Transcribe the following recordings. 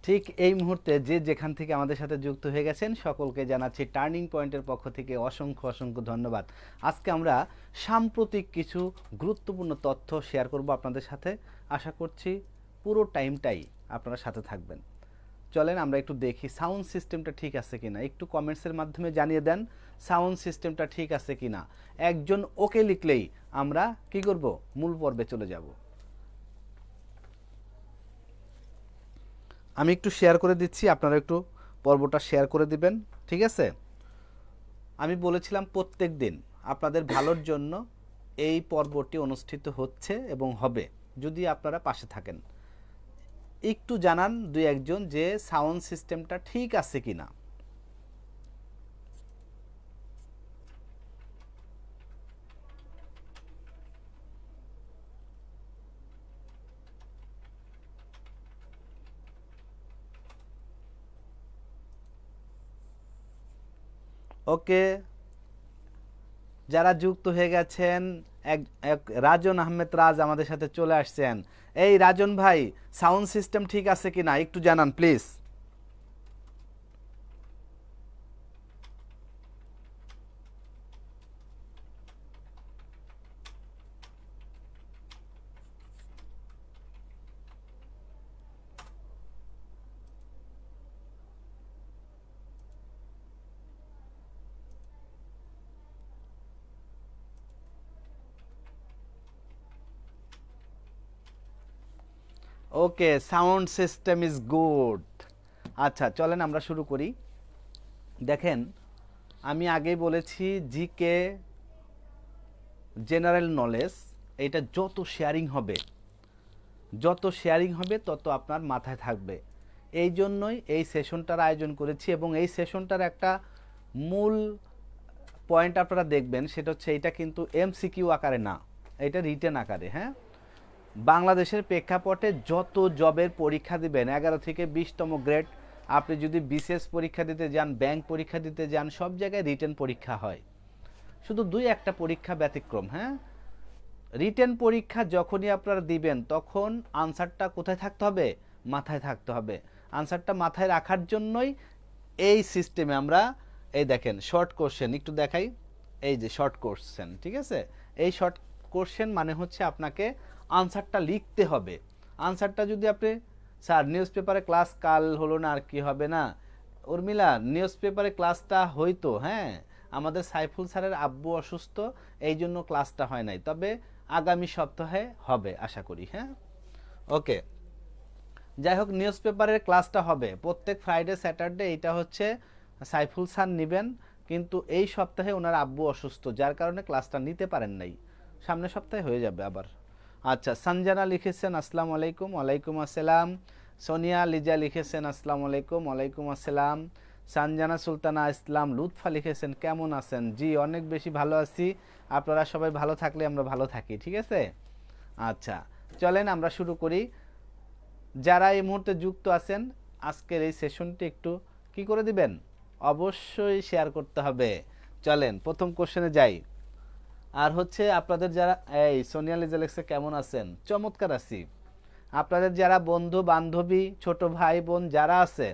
ঠিক এই মুহূর্তে যে যেখান থেকে আমাদের সাথে যুক্ত হয়ে গেছেন সকলকে জানাচ্ছি টার্নিং পয়েন্টের পক্ষ থেকে অসংখ্য অসংখ্য ধন্যবাদ। আজকে আমরা সাম্প্রতিক কিছু গুরুত্বপূর্ণ তথ্য শেয়ার করব আপনাদের সাথে। আশা করছি পুরো টাইমটাই আপনারা সাথে থাকবেন। চলেন আমরা একটু দেখি সাউন্ড সিস্টেমটা ঠিক আছে কিনা, একটু কমেন্টসের মাধ্যমে জানিয়ে দেন সাউন্ড সিস্টেমটা ঠিক আছে কিনা। একজন ওকে লিখলেই আমরা কি করব, মূল পর্বে চলে যাব। আমি একটু শেয়ার করে দিচ্ছি, আপনারা একটু পর্বটা শেয়ার করে দিবেন, ঠিক আছে? আমি বলেছিলাম প্রত্যেক দিন আপনাদের ভালোর জন্য এই পর্বটি অনুষ্ঠিত হচ্ছে এবং হবে, যদি আপনারা পাশে থাকেন। একটু জানান দুই একজন যে সাউন্ড সিস্টেমটা ঠিক আছে কিনা। ওকে, যারা যুক্ত হয়ে গেছেন, এক রাজন আহমেদ রাজ আমাদের সাথে চলে আসছেন। এই রাজন ভাই, সাউন্ড সিস্টেম ঠিক আছে কিনা একটু জানান please. Okay, sound system is good. আচ্ছা চলেন আমরা শুরু করি। দেখেন, আমি আগেই বলেছি জিকে জেনারেল নলেজ, এটা যত শেয়ারিং হবে তত আপনার মাথায় থাকবে। এই জন্যই এই সেশনটার আয়োজন করেছি এবং এই সেশনটার একটা মূল পয়েন্ট আপনারা দেখবেন, সেটা হচ্ছে এটা কিন্তু এমসিকিউ আকারে না, এটা রিটেন আকারে। হ্যাঁ, বাংলাদেশের প্রেক্ষাপটে যত জবের পরীক্ষা দিবেন 11 থেকে 20তম গ্রেড, আপনি যদি বিসিএস পরীক্ষা দিতে যান, ব্যাংক পরীক্ষা দিতে যান, সব জায়গায় রিটেন পরীক্ষা হয়, শুধু দুই একটা পরীক্ষা ব্যতিক্রম। হ্যাঁ, রিটেন পরীক্ষা যখনই আপনারা দিবেন তখন আনসারটা কোথায় থাকতে হবে, মাথায় থাকতে হবে। আনসারটা মাথায় রাখার জন্যই এই সিস্টেমে আমরা, এই দেখেন শর্ট কোশ্চেন একটু দেখাই, এই যে শর্ট কোশ্চেন, ঠিক আছে? এই শর্ট কোশ্চেন মানে হচ্ছে আপনাকে আনসারটা লিখতে হবে। আনসারটা যদি আপনি, স্যার নিউজ পেপারে ক্লাস কাল হলো না, আর কি হবে না উর্মিলা, নিউজ পেপারে ক্লাসটা হইতো, হ্যাঁ আমাদের সাইফুল স্যারের আব্বু অসুস্থ, এই জন্য ক্লাসটা হয় নাই, তবে আগামী সপ্তাহে হবে আশা করি। হ্যাঁ, ওকে, যাই হোক নিউজ পেপারের ক্লাসটা হবে প্রত্যেক ফ্রাইডে স্যাটারডে, এটা হচ্ছে সাইফুল স্যার নেবেন, কিন্তু এই সপ্তাহে ওনার আব্বু অসুস্থ, যার কারণে ক্লাসটা নিতে পারেন নাই, সামনের সপ্তাহে হয়ে যাবে আবার। আচ্ছা, সঞ্জানা লিখেছেন আসসালামু আলাইকুম। ওয়ালাইকুম আসসালাম। সোনিয়া লিজা লিখেছেন আসসালামু আলাইকুম। ওয়ালাইকুম আসসালাম। সঞ্জানা সুলতানা ইসলাম লুৎফা লিখেছেন কেমন আছেন? জি অনেক বেশি ভালো আছি, আপনারা সবাই ভালো থাকলে আমরা ভালো থাকি, ঠিক আছে? আচ্ছা চলেন আমরা শুরু করি। যারা এই মুহূর্তে যুক্ত আছেন, আজকের এই সেশনটি একটু কি করে দিবেন, অবশ্যই শেয়ার করতে হবে। চলেন প্রথম কোশ্চেনে যাই। আর হচ্ছে আপনাদের যারা, এই সোনিয়া লিজা লেখছে কেমন আছেন, চমৎকার আছি। আপনাদের যারা বন্ধু বান্ধবী ছোট ভাই বোন যারা আছে,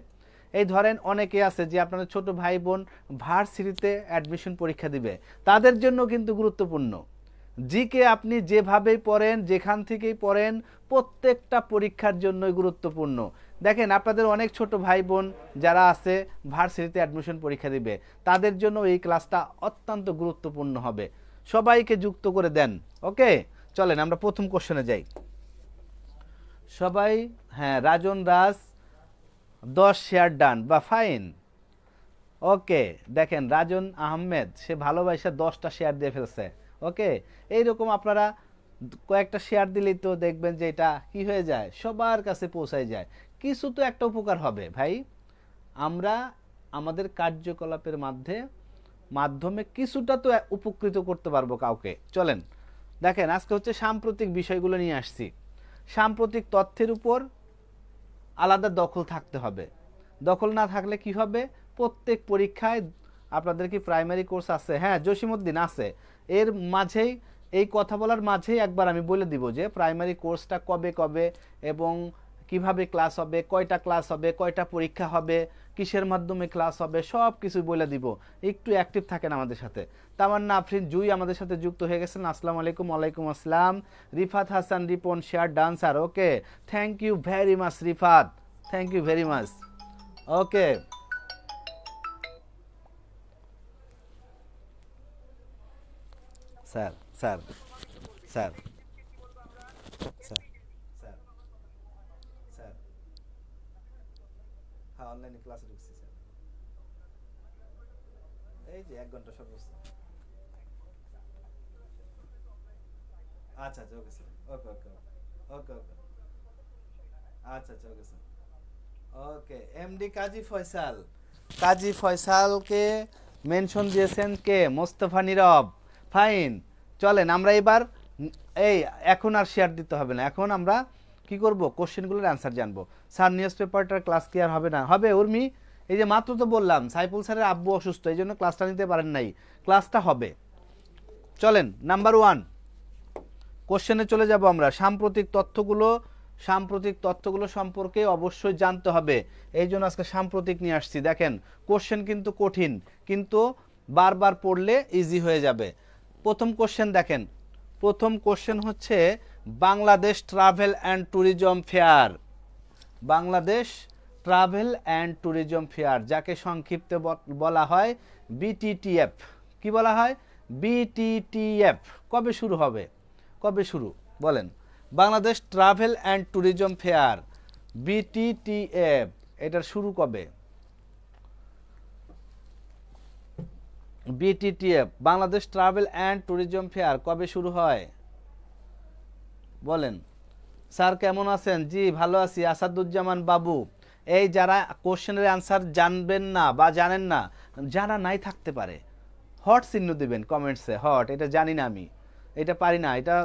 এই ধরেন অনেকে আছে যে আপনাদের ছোট ভাই বোন ভার্সিটিতে অ্যাডমিশন পরীক্ষা দিবে, তাদের জন্য কিন্তু গুরুত্বপূর্ণ। জিকে আপনি যেভাবেই পড়েন, যেখান থেকেই পড়েন, প্রত্যেকটা পরীক্ষার জন্যই গুরুত্বপূর্ণ। দেখেন আপনাদের অনেক ছোট ভাই বোন যারা আছে ভার্সিটিতে অ্যাডমিশন পরীক্ষা দিবে, তাদের জন্য এই ক্লাসটা অত্যন্ত গুরুত্বপূর্ণ হবে। সবাইকে যুক্ত করে দেন। ওকে, চলেন আমরা প্রথম কোশ্চেনে যাই। সবাই, হ্যাঁ রাজন রাজ 10 শেয়ার ডান বা ফাইন। ওকে, দেখেন রাজন আহমেদ সে ভালোবাসা 10টা শেয়ার দিয়ে ফেলছে। ওকে, এইরকম আপনারা কয়েকটা শেয়ার দিলেই তো দেখবেন যে এটা কি হয়ে যায়, সবার কাছে পৌঁছায় যায়, কিছু তো একটা উপকার হবে ভাই। আমরা আমাদের কার্যকলাপের মাধ্যমে কিছুটা তো উপকৃত করতে পারবো কাউকে। চলেন দেখেন, আজকে হচ্ছে সাম্প্রতিক বিষয়গুলো নিয়ে আসছি। সাম্প্রতিক তথ্যের উপর আলাদা দখল থাকতে হবে, দখল না থাকলে কি হবে, প্রত্যেক পরীক্ষায় আপনাদের কি প্রাইমারি কোর্স আছে? হ্যাঁ জসিমউদ্দিন আছে। এর মাঝেই, এই কথা বলার মাঝেই একবার আমি বলে দিব যে প্রাইমারি কোর্সটা কবে কবে এবং কিভাবে ক্লাস হবে, কয়টা ক্লাস হবে, কয়টা পরীক্ষা হবে, কিসের মাধ্যমে ক্লাস হবে, সব কিছু বলে দিব। একটু অ্যাক্টিভ থাকেন আমাদের সাথে। তামান্না আফরিন জুই আমাদের সাথে যুক্ত হয়ে গেছেন। আসসালামু আলাইকুম। ওয়ালাইকুম আসসালাম। Rifat Hasan Ripon share dancer. Okay, thank you very much Rifat, thank you very much. Okay, sir sir sir sir sir sir হ্যাঁ, অনলাইনে ক্লাসে ঢুকছি স্যার। এই যে 1 ঘন্টা সর্বোচ্চ। আচ্ছা আচ্ছা, ওকে স্যার, ওকে ওকে ওকে ওকে, আচ্ছা আচ্ছা, ওকে স্যার। ওকে, এমডি কাজী ফয়সাল, কাজী ফয়সালকে মেনশন দিয়েছেন কে? মোস্তফা নীরব। ফাইন, চলেন আমরা এবার এই এখন আর শেয়ার দিতে হবে না, এখন আমরা কি করব, কোশ্চেনগুলোর অ্যান্সার জানবো। স্যার নিউজ পেপারটার ক্লাস কি আর হবে না? হবে উর্মি, এই যে মাত্র তো বললাম সাইফুল স্যারের আব্বু অসুস্থ, এই জন্য ক্লাসটা নিতে পারেন নাই, ক্লাসটা হবে। চলেন নাম্বার 1 কোশ্চেনে চলে যাব আমরা। সাম্প্রতিক তথ্যগুলো সম্পর্কে অবশ্যই জানতে হবে, এই জন্য আজকে সাম্প্রতিক নিয়ে আসছি। দেখেন কোশ্চেন কিন্তু কঠিন, কিন্তু বারবার পড়লে ইজি হয়ে যাবে। প্রথম কোশ্চেন দেখেন, প্রথম কোশ্চেন হচ্ছে Bangladesh travel and tourism fair. Bangladesh travel and tourism fair, যাকে সংক্ষিপ্তে বলা হয় বিটিটিএফ। কি বলা হয়? বিটিটিএফ। কবে শুরু হবে? কবে শুরু বলেন? Bangladesh travel and tourism fair, বিটিটিএফ, এটার শুরু কবে? বিটিটিএফ, Bangladesh travel and tourism fair কবে শুরু হয় বলেন? স্যার কেমন আছেন? জি ভালো আছি। আসাদুজ্জামান বাবু, এই যারা কোশ্চেনের অ্যান্সার জানবেন না বা জানেন না, জানা নাই থাকতে পারে, হট চিহ্ন দিবেন কমেন্টসে, হট, এটা জানি না আমি, এটা পারি না, এটা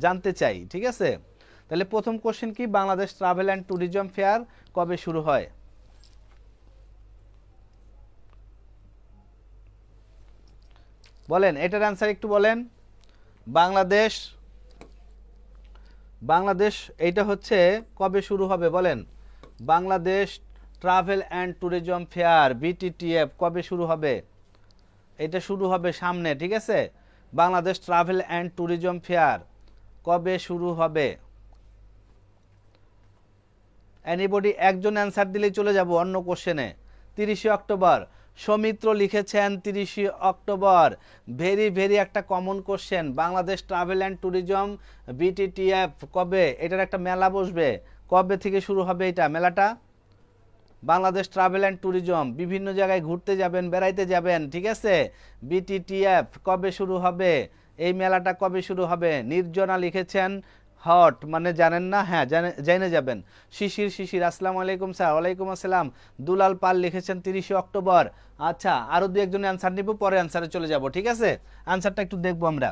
জানতে চাই, ঠিক আছে? তাহলে প্রথম কোশ্চেন কি, Bangladesh travel and tourism fair কবে শুরু হয়? বলেন, এটার অ্যান্সার একটু বলেন। বাংলাদেশ এইটা হচ্ছে কবে শুরু হবে বলেন? Bangladesh travel and tourism fair বিটিটিএফ কবে শুরু হবে? এটা শুরু হবে সামনে, ঠিক আছে? Bangladesh travel and tourism fair কবে শুরু হবে? এনিবডি একজন অ্যান্সার দিলেই চলে যাব অন্য কোশ্চেনে। 30শে অক্টোবর, সৌমিত্র লিখেছেন 30শে অক্টোবর। ভেরি ভেরি একটা common question. Bangladesh travel and tourism বিটিটিএফ কবে? এটার একটা মেলা বসবে, কবে থেকে শুরু হবে এটা মেলাটা? বাংলাদেশ ট্রাভেল অ্যান্ড ট্যুরিজম, বিভিন্ন জায়গায় ঘুরতে যাবেন, বেড়াইতে যাবেন, ঠিক আছে? বিটিটিএফ কবে শুরু হবে? এই মেলাটা কবে শুরু হবে? নির্জনা লিখেছেন হট, মানে জানেন না, হ্যাঁ জেনে যাবেন। শিশির আসসালামু আলাইকুম স্যার। ওয়ালাইকুম আসসালাম। দুলাল পাল লিখেছেন 30শে অক্টোবর। আচ্ছা, আরও দু একজন অ্যান্সার নিব, পরে অ্যান্সারে চলে যাব, ঠিক আছে? অ্যান্সারটা একটু দেখবো আমরা,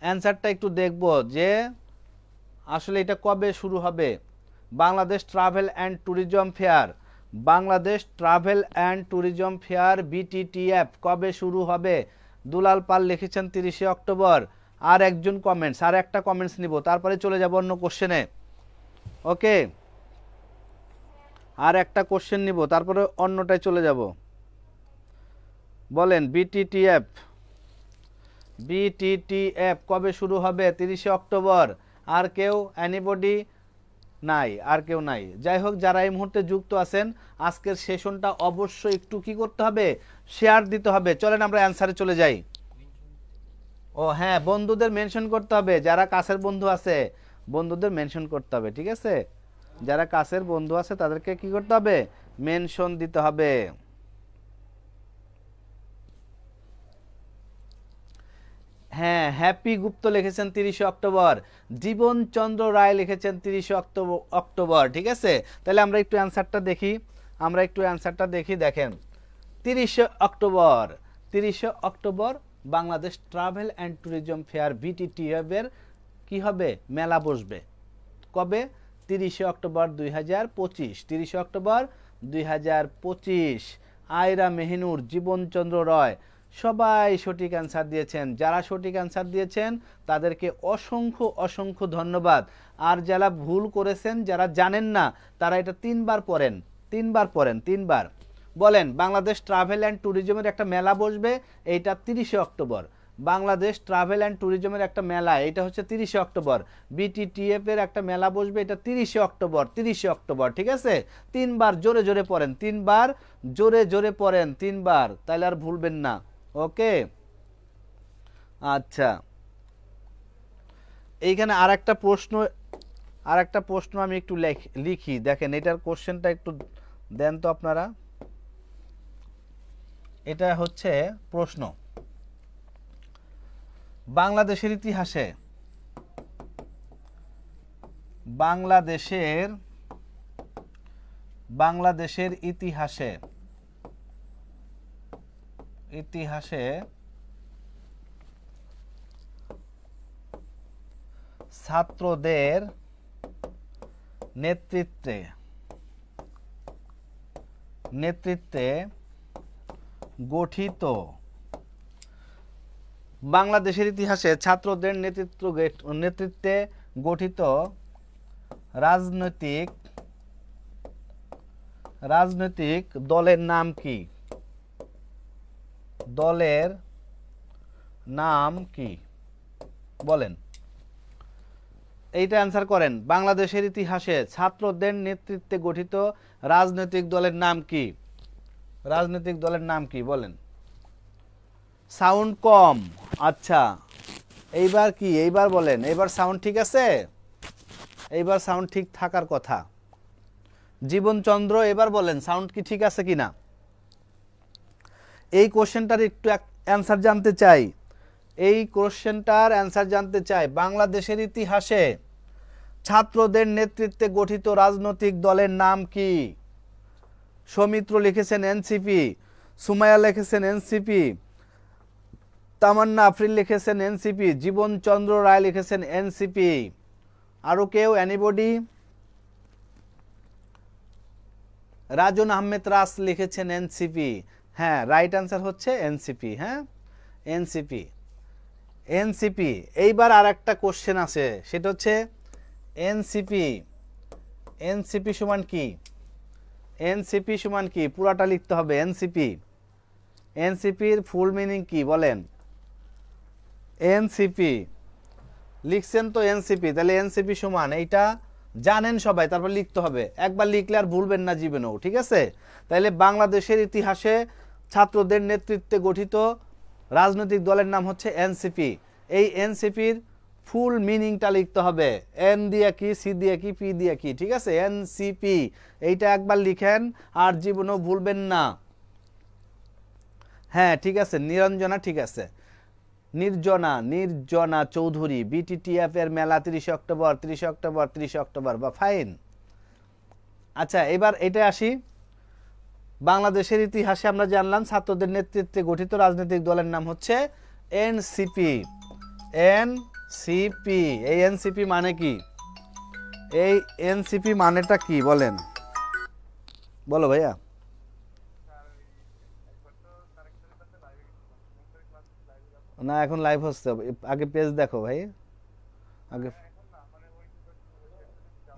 অ্যান্সারটা একটু দেখব যে আসলে এটা কবে শুরু হবে। Bangladesh travel and tourism fair, Bangladesh travel and tourism fair বিটিটিএফ কবে শুরু হবে? দুলাল পাল লিখেছেন 30শে অক্টোবর। আর একজন কমেন্টস, আর একটা কমেন্টস নিব, তারপরে চলে যাব অন্য কোশ্চেনে। ওকে, আর একটা কোশ্চেন নিব, তারপরে অন্যটায় চলে যাব। বলেন বিটিটিএফ, বিটিটিএফ কবে শুরু হবে? 30শে অক্টোবর। আর কেউ, এনিবডি? নাই, আর কেউ নাই। যাই হোক, যারা এই মুহূর্তে যুক্ত আছেন, আজকের সেশনটা অবশ্যই একটু কি করতে হবে, শেয়ার দিতে হবে। চলেন আমরা অ্যান্সারে চলে যাই। ও হ্যাঁ, বন্ধুদের মেনশন করতে হবে, যারা কাছের বন্ধু আছে বন্ধুদের মেনশন করতে হবে, ঠিক আছে? যারা কাছের বন্ধু আছে তাদেরকে কি করতে হবে, মেনশন দিতে হবে। হ্যাঁ, হ্যাপি গুপ্ত লিখেছেন 30শে অক্টোবর। জীবনচন্দ্র রায় লিখেছেন 30শে অক্টোবর, ঠিক আছে? তাহলে আমরা একটু অ্যান্সারটা দেখি, দেখেন 30শে অক্টোবর, 30শে October Bangladesh travel and tourism fair BTTF এর কি হবে, মেলা বসবে। কবে? 30শে অক্টোবর 2025, 30শে অক্টোবর 2025। আয়রা মেহিনুর, জীবনচন্দ্র রয়, সবাই সঠিক অ্যান্সার দিয়েছেন। যারা সঠিক অ্যান্সার দিয়েছেন তাদেরকে অসংখ্য অসংখ্য ধন্যবাদ। আর যারা ভুল করেছেন, যারা জানেন না, তারা এটা 3বার পড়েন, 3বার পড়েন, 3বার। বলেন, বাংলাদেশ ট্রাভেল অ্যান্ড ট্যুরিজমের একটা মেলা বসবে, এইটা 30শে অক্টোবর। বাংলাদেশ ট্রাভেল অ্যান্ড ট্যুরিজমের একটা মেলা, এটা হচ্ছে 30শে অক্টোবর। বিটিটিএফ এর একটা মেলা বসবে, এটা 30শে অক্টোবর, 30শে অক্টোবর। ঠিক আছে, 3বার জোরে জোরে পড়েন, 3বার জোরে জোরে পড়েন, 3বার, তাহলে আর ভুলবেন না। ওকে, আচ্ছা, এইখানে আর একটা প্রশ্ন আমি একটু লিখি, দেখেন এটার কোশ্চেনটা একটু দেন তো আপনারা। এটা হচ্ছে প্রশ্ন, বাংলাদেশের ইতিহাসে বাংলাদেশের ইতিহাসে ছাত্রদের নেতৃত্বে গঠিত, বাংলাদেশের ইতিহাসে ছাত্রদের নেতৃত্বে গঠিত রাজনৈতিক দলের নাম কি? দলের নাম কি বলেন, এইটা অ্যান্সার করেন। বাংলাদেশের ইতিহাসে ছাত্রদের নেতৃত্বে গঠিত রাজনৈতিক দলের নাম কি? রাজনৈতিক দলের নাম কি বলেন? সাউন্ড কম। আচ্ছা, এইবার কি? এইবার বলেন, এইবার সাউন্ড ঠিক আছে? এইবার সাউন্ড ঠিক থাকার কথা। জীবনচন্দ্র, এবার বলেন সাউন্ড কি ঠিক আছে কিনা? এই কোশ্চেনটার একটু অ্যান্সার জানতে চাই, এই কোশ্চেনটার অ্যান্সার জানতে চাই। বাংলাদেশের ইতিহাসে ছাত্রদের নেতৃত্বে গঠিত রাজনৈতিক দলের নাম কি? সৌমিত্র লিখেছেন এনসিপি, সুমাইয়া লিখেছেন এনসিপি, তামান্না আফরিন লিখেছেন এনসিপি, জীবনচন্দ্র রায় লিখেছেন এনসিপি। আরো কেউ? এনিবডি? রাজন আহমেদ রাস লিখেছেন এনসিপি। হ্যাঁ, রাইট অ্যান্সার হচ্ছে এনসিপি। হ্যাঁ, এনসিপি। এইবার আর একটা কোশ্চেন আছে, সেটা হচ্ছে এনসিপি সমান কি? এনসিপি সমান কি? পুরাটা লিখতে হবে। এনসিপির ফুল মিনিং কি বলেন? এনসিপি লিখছেন তো এনসিপি, তাহলে এনসিপি সমান এইটা জানেন সবাই, তারপর লিখতে হবে। একবার লিখলে আর ভুলবেন না জীবনেও। ঠিক আছে, তাহলে বাংলাদেশের ইতিহাসে ছাত্রদের নেতৃত্বে গঠিত রাজনৈতিক দলের নাম হচ্ছে এনসিপি। এই এনসিপির ফুল মিনিংটা লিখতে হবে। এন দিয়ে কি, সি দিয়ে কি, পি দিয়ে কি। ঠিক আছে, এনসিপি, এইটা একবার লিখেন আর জীবনেও ভুলবেন না। হ্যাঁ, ঠিক আছে, নিরঞ্জনা, ঠিক আছে, নির্জনা চৌধুরী। বিটিটিএফ এর মেলা 30শে অক্টোবর, বা ফাইন। আচ্ছা, এবার এটা আসি। বাংলাদেশের ইতিহাসে আমরা জানলাম ছাত্রদের নেতৃত্বে গঠিত রাজনৈতিক দলের নাম হচ্ছে এনসিপি। এই এনসিপি মানে কি? এই এনসিপি মানেটা কি বলেন? বলো ভাইয়া। না, এখন লাইভ হচ্ছে, আগে পেজ দেখো ভাই, আগে।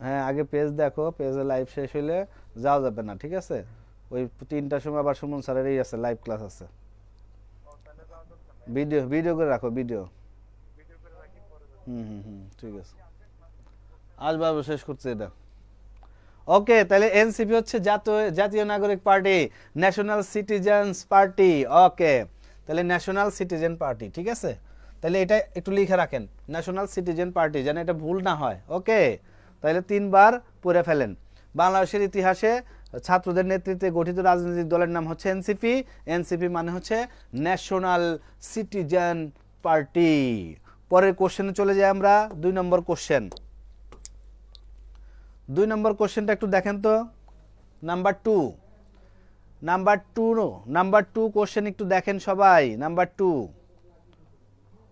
হ্যাঁ, আগে পেজ দেখো, পেজে লাইভ শেষ হইলে যাওয়া যাবে না। ঠিক আছে, ওই 3টার সময় আবার সুমন স্যারের এই আছে, লাইভ ক্লাস আছে। ভিডিও করে রাখো, ভিডিও। ঠিক আছে, আসবার শেষ করছে এটা। ওকে, তাহলে এনসিপি হচ্ছে জাতীয় নাগরিক পার্টি, ন্যাশনাল সিটিজেন্স পার্টি। ওকে, তাহলে ন্যাশনাল সিটিজেন পার্টি। ঠিক আছে, তাহলে এটা একটু লিখে রাখেন, ন্যাশনাল সিটিজেন পার্টি, যেন এটা ভুল না হয়। ওকে, তাহলে 3বার পড়ে ফেলেন। বাংলাদেশের ইতিহাসে ছাত্রদের নেতৃত্বে গঠিত রাজনৈতিক দলের নাম হচ্ছে এনসিপি। এনসিপি মানে হচ্ছে ন্যাশনাল সিটিজেন পার্টি। পরের কোশ্চেনে চলে যাই আমরা। 2 নম্বর কোশ্চেন। 2 নম্বর কোশ্চেনটা একটু দেখেন তো। নাম্বার টু কোশ্চেন একটু দেখেন সবাই। নাম্বার 2।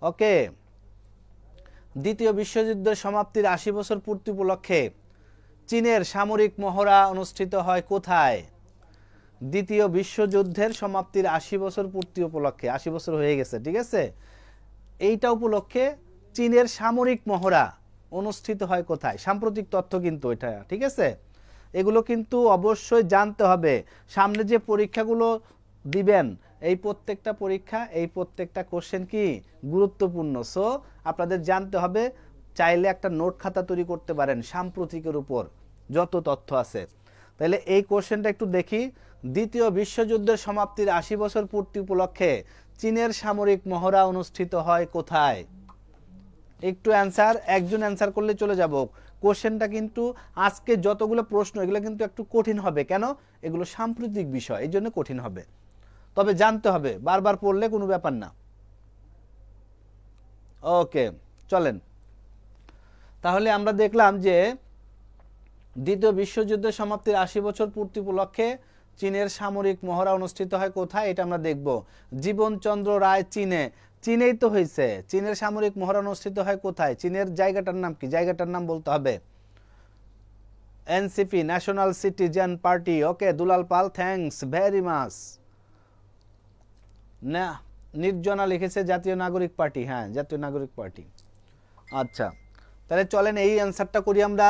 ওকে, দ্বিতীয় বিশ্বযুদ্ধের সমাপ্তির 80 বছর পূর্তি উপলক্ষে চীনের সামরিক মহড়া অনুষ্ঠিত হয় কোথায়? দ্বিতীয় বিশ্বযুদ্ধের সমাপ্তির ৮০ বছর পূর্তি উপলক্ষে, ৮০ বছর হয়ে গেছে, ঠিক আছে, এইটা উপলক্ষে চীনের সামরিক মহড়া অনুষ্ঠিত হয় কোথায়? সাম্প্রতিক তথ্য কিন্তু এটা, ঠিক আছে, এগুলো কিন্তু অবশ্যই জানতে হবে। সামনে যে পরীক্ষাগুলো দিবেন এই প্রত্যেকটা পরীক্ষা, এই প্রত্যেকটা কোশ্চেন কি গুরুত্বপূর্ণ, সো আপনাদের জানতে হবে। চাইলে একটা নোট খাতা তৈরি করতে পারেন সাম্প্রতিকের উপর যত তথ্য আছে। তাহলে এই কোশ্চেনটা একটু দেখি। দ্বিতীয় বিশ্বযুদ্ধের সমাপ্তির ৮০ বছর পূর্তি উপলক্ষে চীনের সামরিক মহড়া অনুষ্ঠিত হয় কোথায়? একটু অ্যান্সার, একজন অ্যান্সার করলে চলে যাব। কোশ্চেনটা কিন্তু আজকে যতগুলো প্রশ্ন এগুলো কিন্তু একটু কঠিন হবে, কেন? এগুলো সাম্প্রতিক বিষয়, এই জন্য কঠিন হবে, তবে জানতে হবে, বারবার পড়লে কোনো ব্যাপার না। ওকে, চলেন তাহলে আমরা দেখলাম যে দ্বিতীয় বিশ্বযুদ্ধের সমাপ্তির ৮০ বছর পূর্তি উপলক্ষে চীনের সামরিক মহড়া অনুষ্ঠিত হয় কোথায়, এটা আমরা দেখব। জীবনচন্দ্র রায় চীনেই তো হয়েছে। চীনের সামরিক মহড়া অনুষ্ঠিত হয় কোথায়? চীনের জায়গাটার নাম কি? জায়গাটার নাম বলতে হবে। NCP, national citizen party. Okay Dulal Pal, thanks very much. না, নির্জনা লিখেছে জাতীয় নাগরিক পার্টি। হ্যাঁ, জাতীয় নাগরিক পার্টি। আচ্ছা, তাহলে চলেন এই অ্যান্সারটা করি আমরা।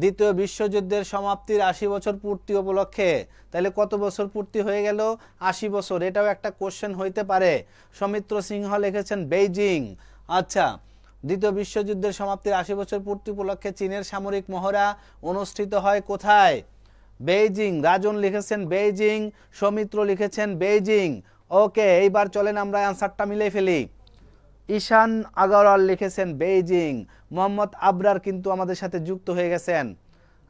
দ্বিতীয় বিশ্বযুদ্ধের সমাপ্তির ৮০ বছর পূর্তি উপলক্ষে, তাহলে কত বছর পূর্তি হয়ে গেল? ৮০ বছর। এটাও একটা কোশ্চেন হইতে পারে। সৌমিত্র সিংহ লিখেছেন বেইজিং। আচ্ছা, দ্বিতীয় বিশ্বযুদ্ধের সমাপ্তির ৮০ বছর পূর্তি উপলক্ষে চীনের সামরিক মহড়া অনুষ্ঠিত হয় কোথায়? বেইজিং। রাজন লিখেছেন বেইজিং, সৌমিত্র লিখেছেন বেইজিং। ওকে, এইবার চলেন আমরা অ্যান্সারটা মিলে ফেলি। ঈশান আগরওয়াল লিখেছেন বেইজিং। মোহাম্মদ আবরার কিন্তু আমাদের সাথে যুক্ত হয়ে গেছেন।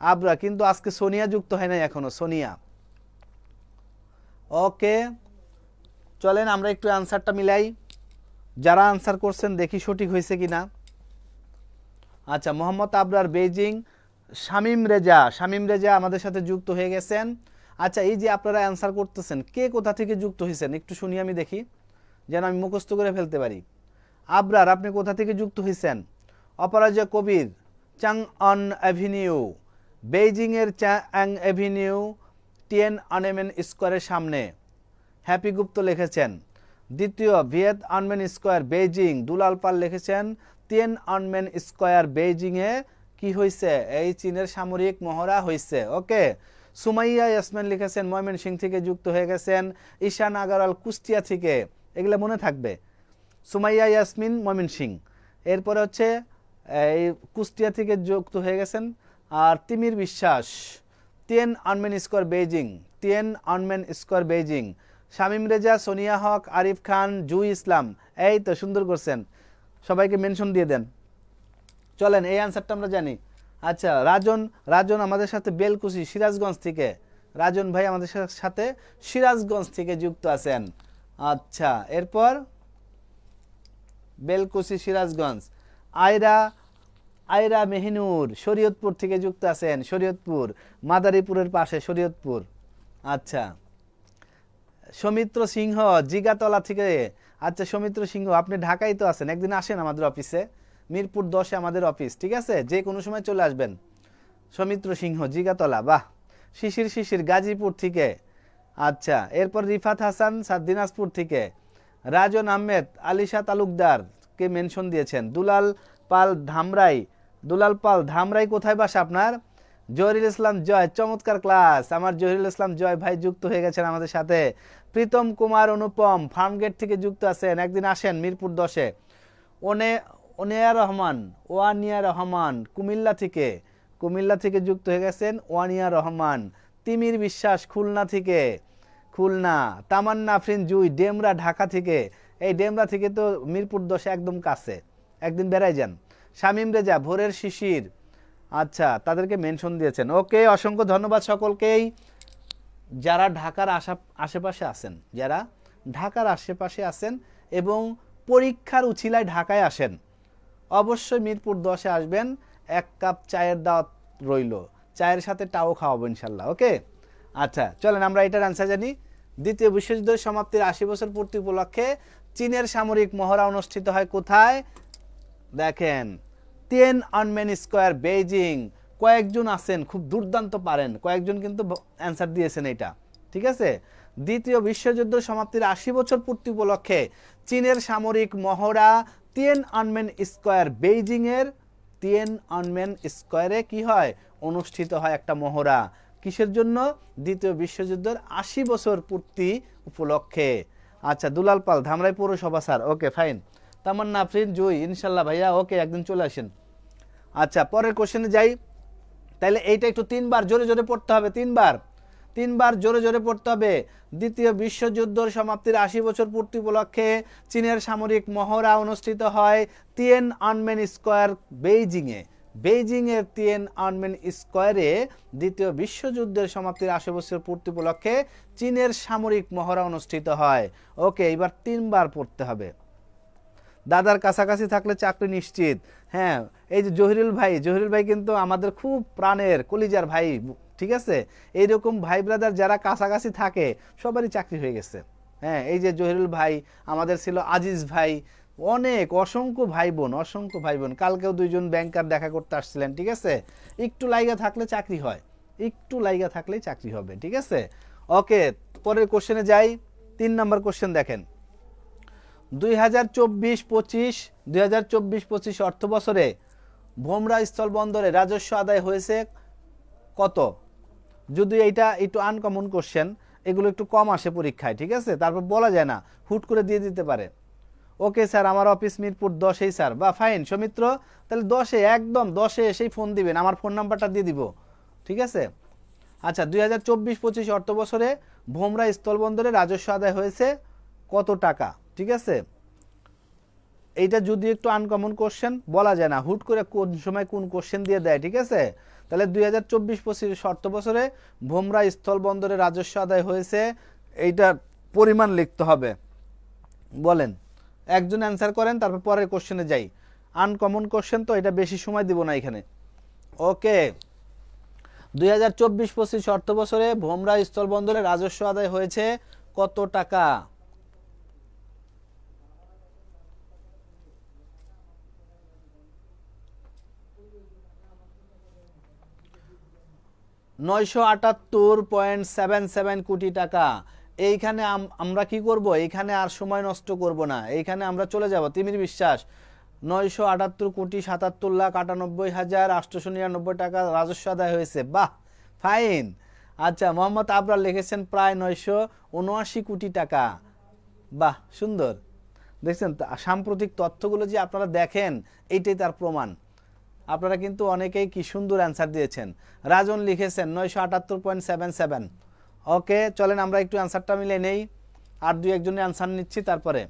আবরার কিন্তু আজকে সোনিয়া যুক্ত হয় নাই এখনো, সোনিয়া। ওকে, চলেন আমরা একটু অ্যান্সারটা মিলাই। যারা আনসার করছেন দেখি সঠিক হয়েছে কিনা। আচ্ছা, মোহাম্মদ আবরার বেইজিং। শামীম রেজা আমাদের সাথে যুক্ত হয়ে গেছেন। আচ্ছা, এই যে আপনারা অ্যান্সার করতেছেন, কে কোথা থেকে যুক্ত হয়েছেন একটু শুনি আমি, দেখি, যেন আমি মুখস্থ করে ফেলতে পারি। আবরার, আপনি কোথা থেকে যুক্ত হয়েছেন? অপরাজয় কবির, চাংঅন অ্যাভিনিউ, বেইজিংয়ের চ্যাং অ্যাভিনিউ, টিয়েন আনমেন স্কোয়ারের সামনে। হ্যাপি গুপ্ত লিখেছেন। দ্বিতীয় ভিয়েত আনমেন স্কোয়ার বেইজিং। দুলাল পাল লিখেছেন টিয়েন আনমেন স্কোয়ার বেইজিংয়ে কি হয়েছে? এই চীনের সামরিক মহড়া হয়েছে। ওকে, সুমাইয়া ইয়াসমিন লিখেছেন ময়মনসিংহ থেকে যুক্ত হয়ে গেছেন। ঈশান আগরওয়াল কুষ্টিয়া থেকে, এগুলো মনে থাকবে। সুমাইয়া ইয়াসমিন ময়মনসিংহ, এরপরে হচ্ছে এই কুষ্টিয়া থেকে যুক্ত হয়ে গেছেন। আর Timir Biswas Tiananmen square Beijing, Tiananmen square Beijing. Shamim Reza, Sonia Haque, Arif Khan, Jui Islam, এই তো সুন্দর করছেন, সবাইকে মেনশন দিয়ে দেন। চলেন এই অ্যান্সারটা আমরা জানি। আচ্ছা, রাজন আমাদের সাথে বেলকুচি সিরাজগঞ্জ থেকে, রাজন ভাই আমাদের সাথে সিরাজগঞ্জ থেকে যুক্ত আছেন। আচ্ছা, এরপর বেলকুচি সিরাজগঞ্জ। আয়রা মেহিনুর শরীয়তপুর থেকে যুক্ত আছেন। শরীয়তপুর মাদারীপুরের পাশে শরীয়তপুর। আচ্ছা, সৌমিত্র সিংহ জিগাতলা থেকে। আচ্ছা সৌমিত্র সিংহ, আপনি ঢাকায় তো আছেন, একদিন আসেন আমাদের অফিসে, মিরপুর 10-এ আমাদের অফিস, ঠিক আছে, যে কোনো সময় চলে আসবেন। সৌমিত্র সিংহ জিগাতলা, বাহ। শিশির গাজীপুর থেকে। আচ্ছা, এরপর রিফাত হাসান দিনাজপুর থেকে। রাজন আহমেদ আলিশা তালুকদার কে মেনশন দিয়েছেন। দুলাল পাল ধামরাই কোথায় বাসা আপনার? জহিরুল ইসলাম জয়, চমৎকার ক্লাস। আমার জহিরুল ইসলাম জয় ভাই যুক্ত হয়ে গেছেন আমাদের সাথে। প্রীতম কুমার অনুপম ফার্মগেট থেকে যুক্ত আছেন, একদিন আসেন মিরপুর 10-এ। ওয়ানিয়া রহমান কুমিল্লা থেকে যুক্ত হয়ে গেছেন। ওয়ানিয়া রহমান। তিমির বিশ্বাস খুলনা। তামান্না আফরিন জুই ডেমরা ঢাকা থেকে। এই ডেমরা থেকে তো মিরপুর 10-এ একদম কাছে, একদিন বেড়াই যান। শামীম রেজা ভোরের শিশির। আচ্ছা, তাদেরকে মেনশন দিয়েছেন। ওকে, অসংখ্য ধন্যবাদ সকলকেই। যারা ঢাকার আশেপাশে আছেন এবং পরীক্ষার উছিলায় ঢাকায় আসেন, অবশ্যই মিরপুর 10-এ আসবেন। 1 কাপ চায়ের দাওয়াত রইল, চায়ের সাথে টাও খাওয়াবো ইনশাল্লাহ। ওকে, আচ্ছা চলেন আমরা এটার অ্যান্সার জানি। দ্বিতীয় বিশ্বযুদ্ধের সমাপ্তির 80 বছর পূর্তি উপলক্ষে চীনের সামরিক মহড়া অনুষ্ঠিত হয় কোথায়? দেখেন, টিয়েন আনমেন স্কোয়ার বেইজিং। কয়েকজন আছেন খুব দুর্দান্ত পারেন, কয়েকজন কিন্তু অ্যান্সার দিয়েছেন এটা, ঠিক আছে। দ্বিতীয় বিশ্বযুদ্ধ সমাপ্তির 80 বছর পূর্তি উপলক্ষে চীনের সামরিক মহড়া তিয়ানআনমেন স্কয়ার, বেইজিং এর তিয়ানআনমেন স্কয়ারে কি হয়, অনুষ্ঠিত হয় একটা মহড়া। কিসের জন্য? দ্বিতীয় বিশ্বযুদ্ধের 80 বছর পূর্তি উপলক্ষে। আচ্ছা, দুলাল পাল, ধামরাই পৌরসভা স্যার, ওকে ফাইন। তামান্না আফরিন জুই, ইনশাল্লাহ ভাইয়া, ওকে, একদিন চলে আসেন। আচ্ছা, পরের কোশ্চেনে যাই। তাহলে এইটা একটু তিনবার জোরে জোরে পড়তে হবে, তিনবার জোরে জোরে পড়তে হবে। দ্বিতীয় বিশ্বযুদ্ধের সমাপ্তির 80 বছর পূর্তি উপলক্ষে চীনের সামরিক মহড়া অনুষ্ঠিত হয় তিয়ানআনমেন স্কয়ার, বেইজিংয়ে। বেইজিংয়ের তিয়ানআনমেন স্কয়ারে দ্বিতীয় বিশ্বযুদ্ধের সমাপ্তির 80 বছর পূর্তি উপলক্ষে চীনের সামরিক মহড়া অনুষ্ঠিত হয়। ওকে, এবার তিনবার পড়তে হবে। দাদার কাছাকাছি থাকলে চাকরি নিশ্চিত। হ্যাঁ, এই যে জহিরুল ভাই কিন্তু আমাদের খুব প্রাণের কলিজার ভাই, ঠিক আছে। এইরকম ভাই ব্রাদার যারা কাছাকাছি থাকে সবারই চাকরি হয়ে গেছে। হ্যাঁ, এই যে জহিরুল ভাই, আমাদের ছিল আজিজ ভাই, অনেক অসংখ্য ভাই বোন। কালকেও দুইজন ব্যাংকার দেখা করতে আসছিলেন, ঠিক আছে। একটু লাইগা থাকলে চাকরি হয়, একটু লাইগা থাকলেই চাকরি হবে, ঠিক আছে। ওকে, পরের কোশ্চেনে যাই। 3 নম্বর কোশ্চেন দেখেন। 2024-25 অর্থ বছরে ভোমরা স্থলবন্দরে রাজস্ব আদায় হয়েছে কত? যদি এইটা একটু আনকমন কোশ্চেন, এগুলো একটু কম আসে পরীক্ষায়, ঠিক আছে, তারপর বলা যায় না, হুট করে দিয়ে দিতে পারে। ওকে স্যার, আমার অফিস মিরপুর 10-এই স্যার, বা ফাইন সৌমিত্র, তাহলে 10-এ, একদম 10-এ এসেই ফোন দিবেন, আমার ফোন নাম্বারটা দিয়ে দিব, ঠিক আছে। আচ্ছা, 2024-25 অর্থ বছরে ভোমরা স্থলবন্দরে রাজস্ব আদায় হয়েছে কত টাকা, ঠিক আছে। এইটা যদি একটু আনকমন কোশ্চেন, বলা যায় না, হুট করে কোন সময় কোন কোশ্চেন দিয়ে দেয়, ঠিক আছে। তাহলে 2024-25 অর্থ বছরে ভোমরা স্থলবন্দরে রাজস্ব আদায় হয়েছে, এইটার পরিমাণ লিখতে হবে। বলেন, একজন অ্যান্সার করেন, তারপর পরের কোশ্চেনে যাই। আনকমন কোশ্চেন তো, এটা বেশি সময় দিব না এখানে। ওকে, 2024-25 অর্থ বছরে ভোমরা স্থলবন্দরে রাজস্ব আদায় হয়েছে কত টাকা? $978.77 কোটি টাকা। এইখানে আমরা কি করব? এইখানে আর সময় নষ্ট করব না, এইখানে আমরা চলে যাব। তিমির বিশ্বাস, 978,97,98,899 টাকা রাজস্ব আদায় হয়েছে, বাহ ফাইন। আচ্ছা, মোহাম্মদ আবরার লিখেছেন প্রায় 979 কোটি টাকা, বাহ সুন্দর। দেখছেন, সাম্প্রতিক তথ্যগুলো যে আপনারা দেখেন, এইটাই তার প্রমাণ। আপনারা কিন্তু অনেকেই কি সুন্দর অ্যান্সার দিয়েছেন। রাজন লিখেছেন 978.77। ওকে, চলেন আমরা একটু অ্যান্সারটা মিলে নেই, আর দুই একজনের অ্যান্সার নিচ্ছি তারপরে।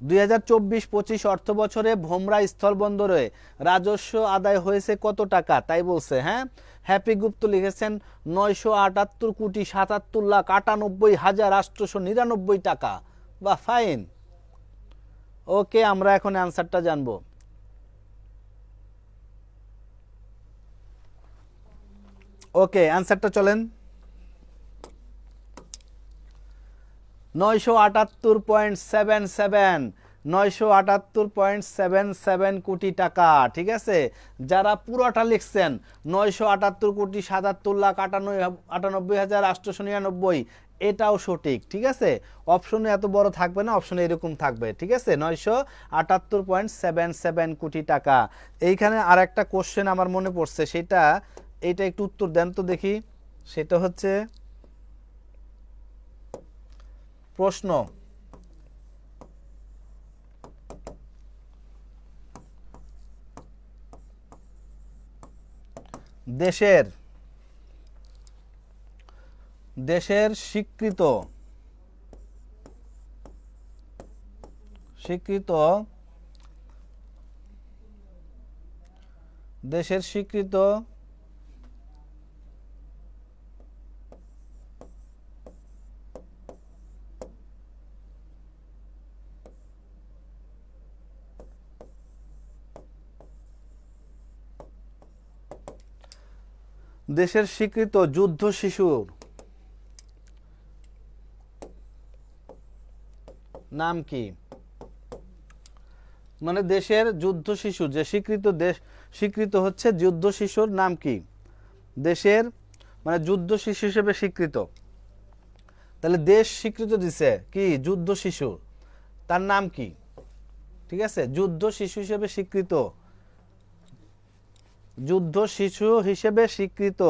$2024-25 অর্থ বছরে ভোমরা স্থলবন্দরে রাজস্ব আদায় হয়েছে কত টাকা, তাই বলছে। হ্যাঁ, হ্যাপি গুপ্ত লিখেছেন 978,77,98,899 টাকা, বা ফাইন। ওকে, আমরা এখন অ্যান্সারটা জানবো। ওকে, অ্যান্সারটা চলেন। 978.77 কোটি টাকা, ঠিক আছে। যারা পুরোটা লিখছেন 978,77,98,899, এটাও সঠিক, ঠিক আছে। অপশনে এত বড় থাকবে না, অপশনে এরকম থাকবে, ঠিক আছে। 978.77 কোটি টাকা। এইখানে আর একটা কোশ্চেন আমার মনে পড়ছে, এইটা একটু উত্তর দেন তো দেখি। সেটা হচ্ছে প্রশ্ন, দেশের স্বীকৃত যুদ্ধ শিশুর নাম কি? মানে দেশের যুদ্ধ শিশু, যে স্বীকৃত দেশ, স্বীকৃত হচ্ছে যুদ্ধ শিশুর নাম কি? দেশের মানে যুদ্ধ শিশু হিসেবে স্বীকৃত। তাহলে দেশ স্বীকৃত দিছে কি? যুদ্ধ শিশু, তার নাম কি? ঠিক আছে, যুদ্ধ শিশু হিসেবে স্বীকৃত, যুদ্ধ শিশু হিসেবে স্বীকৃত,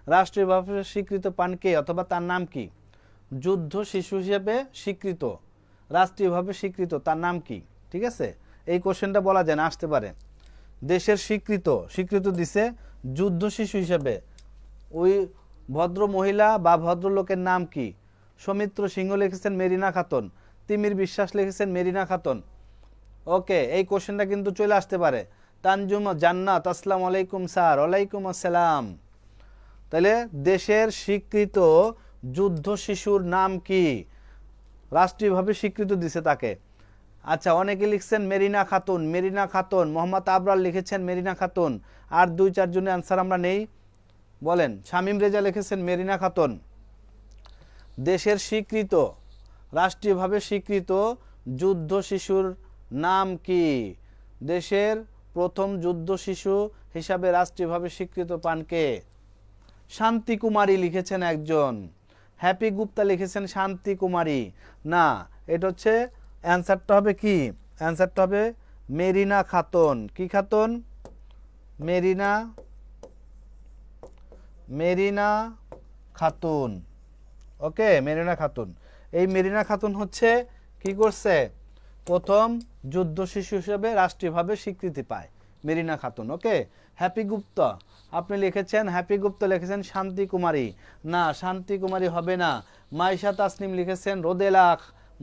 রাষ্ট্রীয়ভাবে স্বীকৃত পান কে অথবা তার নাম কি? যুদ্ধ শিশু হিসেবে স্বীকৃত, রাষ্ট্রীয়ভাবে স্বীকৃত, তার নাম কি? ঠিক আছে, এই কোশ্চেনটা বলা যায় না, আসতে পারে। দেশের স্বীকৃত, স্বীকৃত দিছে যুদ্ধ শিশু হিসেবে, ওই ভদ্র মহিলা বা ভদ্রলোকের নাম কি? সৌমিত্র সিংহ লিখেছেন মেরিনা খাতুন, তিমির বিশ্বাস লিখেছেন মেরিনা খাতুন। ওকে, এই কোশ্চেনটা কিন্তু চলে আসতে পারে। তানজুম জান্নাত, আসসালামু আলাইকুম স্যার। ওয়ালাইকুম আসসালাম। তাহলে দেশের স্বীকৃত যুদ্ধ শিশুর নাম কি? রাষ্ট্রীয়ভাবে স্বীকৃত দিছে তাকে। আচ্ছা, অনেকে লিখছেন মেরিনা খাতুন, মেরিনা খাতুন। মোহাম্মদ আবরার লিখেছেন মেরিনা খাতুন। আর 2-4 জনের অ্যান্সার আমরা নেই, বলেন। শামীম রেজা লিখেছেন মেরিনা খাতুন। দেশের স্বীকৃত, রাষ্ট্রীয়ভাবে স্বীকৃত যুদ্ধ শিশুর নাম কি? দেশের প্রথম যুদ্ধ শিশু হিসাবে রাষ্ট্রীয়ভাবে স্বীকৃত পান কে? শান্তি কুমারী লিখেছেন একজন। হ্যাপি গুপ্তা লিখেছেন শান্তি কুমারী। না, এটা হচ্ছে অ্যান্সারটা হবে কি? অ্যান্সারটা হবে মেরিনা খাতুন। কি খাতুন? মেরিনা, মেরিনা খাতুন। ওকে, মেরিনা খাতুন। এই মেরিনা খাতুন হচ্ছে কি করছে? প্রথম যুদ্ধ শিশু হিসেবে রাষ্ট্রীয়ভাবে স্বীকৃতি পায় মেরিনা খাতুন। ওকে, হ্যাপি গুপ্তা আপনি লিখেছেন, হ্যাপি গুপ্তা লিখেছেন শান্তি কুমারী। না, শান্তি কুমারী হবে না। মাইশা তাসনিম লিখেছেন রোদেলা,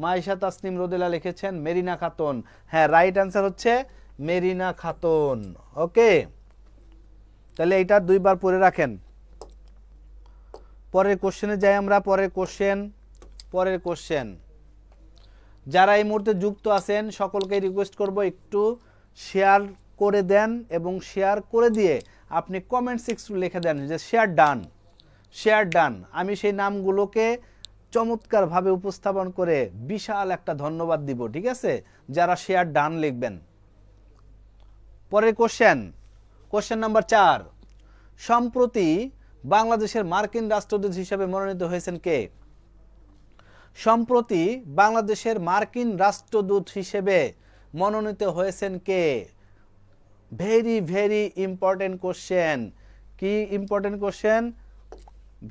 মাইশা তাসনিম রোদেলা লিখেছেন মেরিনা খাতুন। হ্যাঁ, রাইট অ্যান্সার হচ্ছে মেরিনা খাতুন। ওকে, তাহলে এইটা 2 বার পড়ে রাখেন। পরের কোশ্চেনে যাই আমরা। পরের কোশ্চেন যারা এই মুহূর্তে যুক্ত আছেন সকলকে রিকোয়েস্ট করব একটু শেয়ার করে দেন, এবং শেয়ার করে দিয়ে আপনি কমেন্ট সেকশনে লিখে দেন যে শেয়ার ডান, শেয়ার ডান। আমি সেই নামগুলোকে চমৎকারভাবে উপস্থাপন করে বিশাল একটা ধন্যবাদ দিব, ঠিক আছে, যারা শেয়ার ডান লিখবেন। পরের কোশ্চেন নাম্বার 4। সম্প্রতি বাংলাদেশের মার্কিন রাষ্ট্রদূত হিসেবে মনোনীত হয়েছেন কে? সম্প্রতি বাংলাদেশের মার্কিন রাষ্ট্রদূত হিসেবে মনোনীত হয়েছেন কে? Very very important question. কি important question?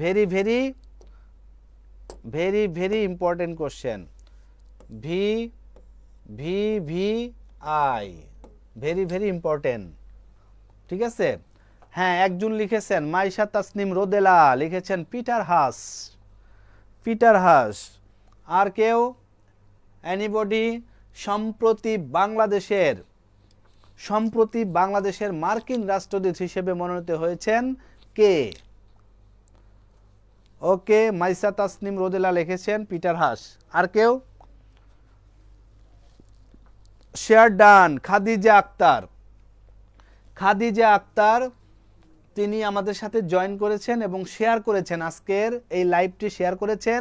Very very very very important question. V V V I, very very important. ঠিক আছে, হ্যাঁ, একজন লিখেছেন মাইশা তাসনিম রোদেলা লিখেছেন পিটার হাস, পিটার হাস। আর কেউ? এনিবডি? সম্প্রতি বাংলাদেশের মার্কিন রাষ্ট্রদূত হিসেবে মনোনীত হয়েছেন কে? ওকে, মাইশা তাসনিম রোদেলা লিখেছেন পিটার হাস। আর কেউ? Share done. খাদিজা আক্তার, খাদিজা আক্তার তিনি আমাদের সাথে জয়েন করেছেন এবং শেয়ার করেছেন, আজকের এই লাইভটি শেয়ার করেছেন।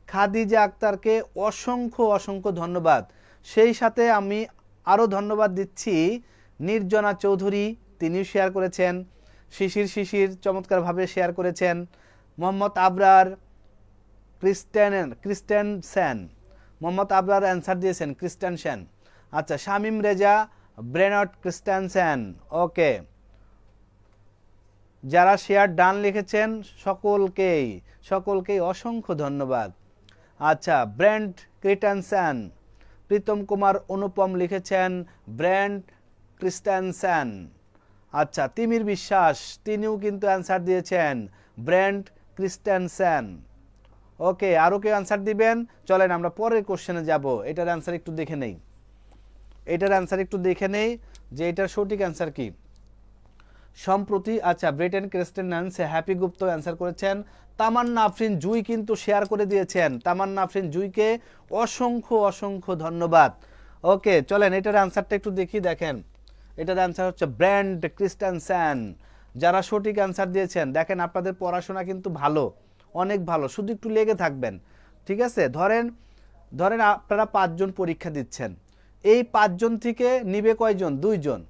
খাদিজা আক্তারকে অসংখ্য অসংখ্য ধন্যবাদ। সেই সাথে আমি আরও ধন্যবাদ দিচ্ছি নির্জনা চৌধুরী, তিনিও শেয়ার করেছেন। শিশির চমৎকারভাবে শেয়ার করেছেন। মোহাম্মদ আবরার, ক্রিস্টেনসেন, মোহাম্মদ আবরার অ্যান্সার দিয়েছেন ক্রিস্টেনসেন। আচ্ছা, শামীম রেজা, ব্রেনট ক্রিস্টেনসেন। ওকে, যারা শেয়ার ডান লিখেছেন সকলকেই অসংখ্য ধন্যবাদ। আচ্ছা, ব্র্যান্ড ক্রিস্টেনসেন, প্রীতম কুমার অনুপম লিখেছেন ব্র্যান্ড ক্রিস্টেনসেন। আচ্ছা, তিমির বিশ্বাস তিনিও কিন্তু অ্যান্সার দিয়েছেন ব্র্যান্ড ক্রিস্টেনসেন। ওকে, আরও কেউ অ্যান্সার দিবেন? চলেন আমরা পরের কোশ্চেনে যাব। এটার অ্যান্সার একটু দেখে নেই, যে এটার সঠিক অ্যান্সার কি। সম্প্রতি, আচ্ছা, ব্রিটেন ক্রিস্টেনসেন, হ্যাপি গুপ্ত অ্যান্সার করেছেন। তামান্না আফরিন জুই কিন্তু শেয়ার করে দিয়েছেন। তামান্না আফরিন জুইকে অসংখ্য অসংখ্য ধন্যবাদ। ওকে, চলেন এটার অ্যান্সারটা একটু দেখেন। এটার অ্যান্সার হচ্ছে ব্র্যান্ড ক্রিস্টেনসেন। যারা সঠিক অ্যান্সার দিয়েছেন, দেখেন আপনাদের পড়াশোনা কিন্তু ভালো, অনেক ভালো, শুধু একটু লেগে থাকবেন। ঠিক আছে, ধরেন আপনারা 5 জন পরীক্ষা দিচ্ছেন, এই 5 জন থেকে নিবে কয়জন? 2 জন।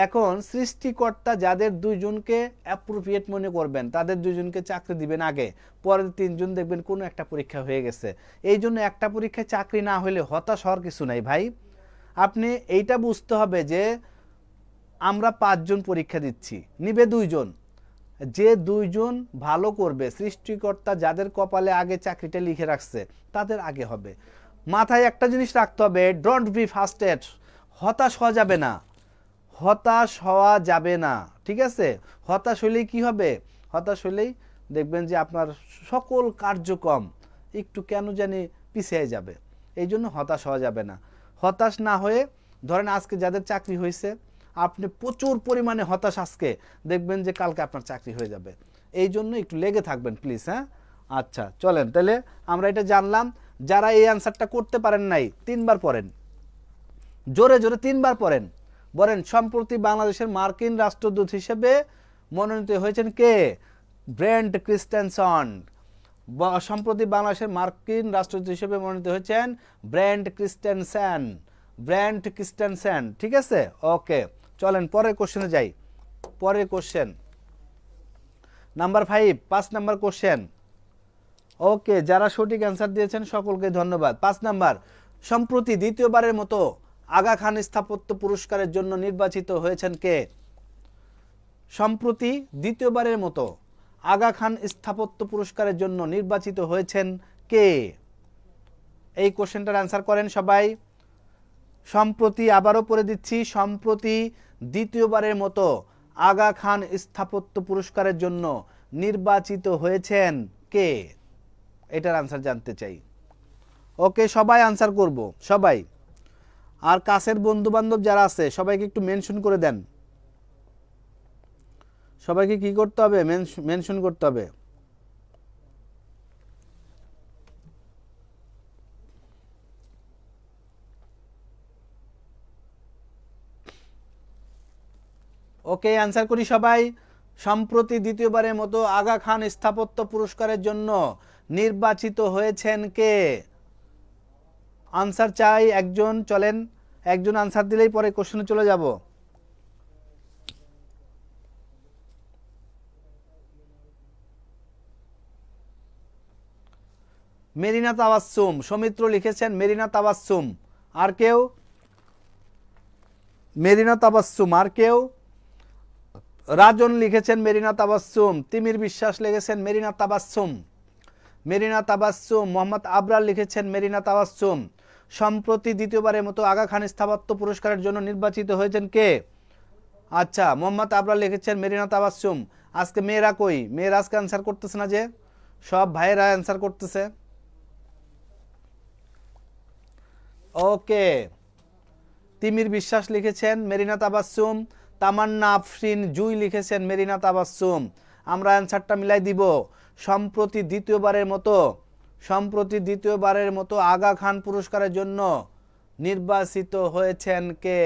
এখন সৃষ্টিকর্তা যাদের 2 জনকে অ্যাপ্রোপ্রিয়েট মনে করবেন তাদের 2 জনকে চাকরি দিবেন আগে, পরের 3 জন দেখবেন কোনো একটা পরীক্ষা হয়ে গেছে। এই জন্য একটা পরীক্ষায় চাকরি না হলে হতাশ হওয়ার কিছু নাই ভাই। আপনি এইটা বুঝতে হবে যে আমরা 5 জন পরীক্ষা দিচ্ছি, নিবে 2 জন, যে 2 জন ভালো করবে সৃষ্টিকর্তা যাদের কপালে আগে চাকরিটা লিখে রাখছে তাদের আগে হবে। মাথায় একটা জিনিস রাখতে হবে, ডোন্ট বি ফার্স্টেড। হতাশ হওয়া যাবে না, হতাশ হওয়া যাবে না, ঠিক আছে? হতাশ হলেই কি হবে? হতাশ হলেই দেখবেন যে আপনার সকল কার্যক্রম একটু কেন জানি পিছিয়ে যাবে। এই জন্য হতাশ হওয়া যাবে না। হতাশ না হয়ে ধরেন আজকে যাদের চাকরি হয়েছে আপনি প্রচুর পরিমাণে হতাশ, আজকে দেখবেন যে কালকে আপনার চাকরি হয়ে যাবে। এই জন্য একটু লেগে থাকবেন প্লিজ। হ্যাঁ, আচ্ছা চলেন তাহলে আমরা এটা জানলাম। যারা এই অ্যান্সারটা করতে পারেন নাই 3 বার পড়েন, জোরে জোরে 3 বার পড়েন। বলেন, সম্প্রতি বাংলাদেশের মার্কিন রাষ্ট্রদূত হিসেবে মনোনীত হয়েছেন কে? ব্রেন্ট ক্রিস্টেনসন। সম্প্রতি বাংলাদেশের মার্কিন রাষ্ট্রদূত হিসেবে মনোনীত হয়েছেন ব্রেন্ট ক্রিস্টেনসেন। ব্রেন্ট ক্রিস্টেনসেন, ঠিক আছে? ওকে, চলেন পরের কোশ্চেনে যাই। পরের কোশ্চেন নাম্বার 5, 5 নাম্বার কোশ্চেন। ওকে, যারা সঠিক অ্যান্সার দিয়েছেন সকলকে ধন্যবাদ। 5 নাম্বার, সম্প্রতি দ্বিতীয়বারের মতো আগা খান স্থাপত্য পুরস্কারের জন্য নির্বাচিত হয়েছেন কে? সম্প্রতি দ্বিতীয়বারের মতো আগা খান স্থাপত্য পুরস্কারের জন্য নির্বাচিত হয়েছেন কে? এই কোশ্চেনটার অ্যান্সার করেন সবাই। সম্প্রতি, আবারও পড়ে দিচ্ছি, সম্প্রতি দ্বিতীয়বারের মতো আগা খান স্থাপত্য পুরস্কারের জন্য নির্বাচিত হয়েছেন কে? এটার অ্যান্সার জানতে চাই। ওকে, সবাই অ্যান্সার করব, সবাই। আর কাছের বন্ধু বান্ধব যারা আছে সবাইকে একটু মেনশন করে দেন। সবাইকে কি করতে হবে? মেনশন করতে হবে। ওকে, অ্যান্সার করি সবাই। সম্প্রতি দ্বিতীয়বারের মতো আগা খান স্থাপত্য পুরস্কারের জন্য নির্বাচিত হয়েছেন কে? আনসার চাই একজন। চলেন, একজন আনসার দিলেই পরে কোশ্চেনে চলে যাব। মেরিনা তাবাসসুম, সৌমিত্র লিখেছেন মেরিনা তাবাসসুম। আর কেউ? মেরিনা তাবাসসুম। আর কেউ? রাজন লিখেছেন মেরিনা তাবাসসুম। তিমির বিশ্বাস লিখেছেন মেরিনা তাবাসসুম। মেরিনা তাবাসসুম। মোহাম্মদ আবরার লিখেছেন মেরিনা তাবাসসুম। সম্প্রতি দ্বিতীয়বারের মতো আগা খান স্থাপত্য পুরস্কারের জন্য নির্বাচিত হয়েছেন কে? আচ্ছা, মোহাম্মদ আবরার লিখেছেন মেরিনা তাবাসসুম। আজকে মেয়েরা কই? মেয়েরা আজকে অ্যান্সার করতেছে না যে, সব ভাইয়েরা অ্যান্সার করতেছে। ওকে, তিমির বিশ্বাস লিখেছেন মেরিনা তাবাসসুম। তামান্না আফরিন জুই লিখেছেন মেরিনা তাবাসসুম। আমরা অ্যান্সারটা মিলাই দিব। সম্প্রতি দ্বিতীয়বারের মতো আগা খান পুরস্কারের জন্য নির্বাচিত হয়েছেন কে?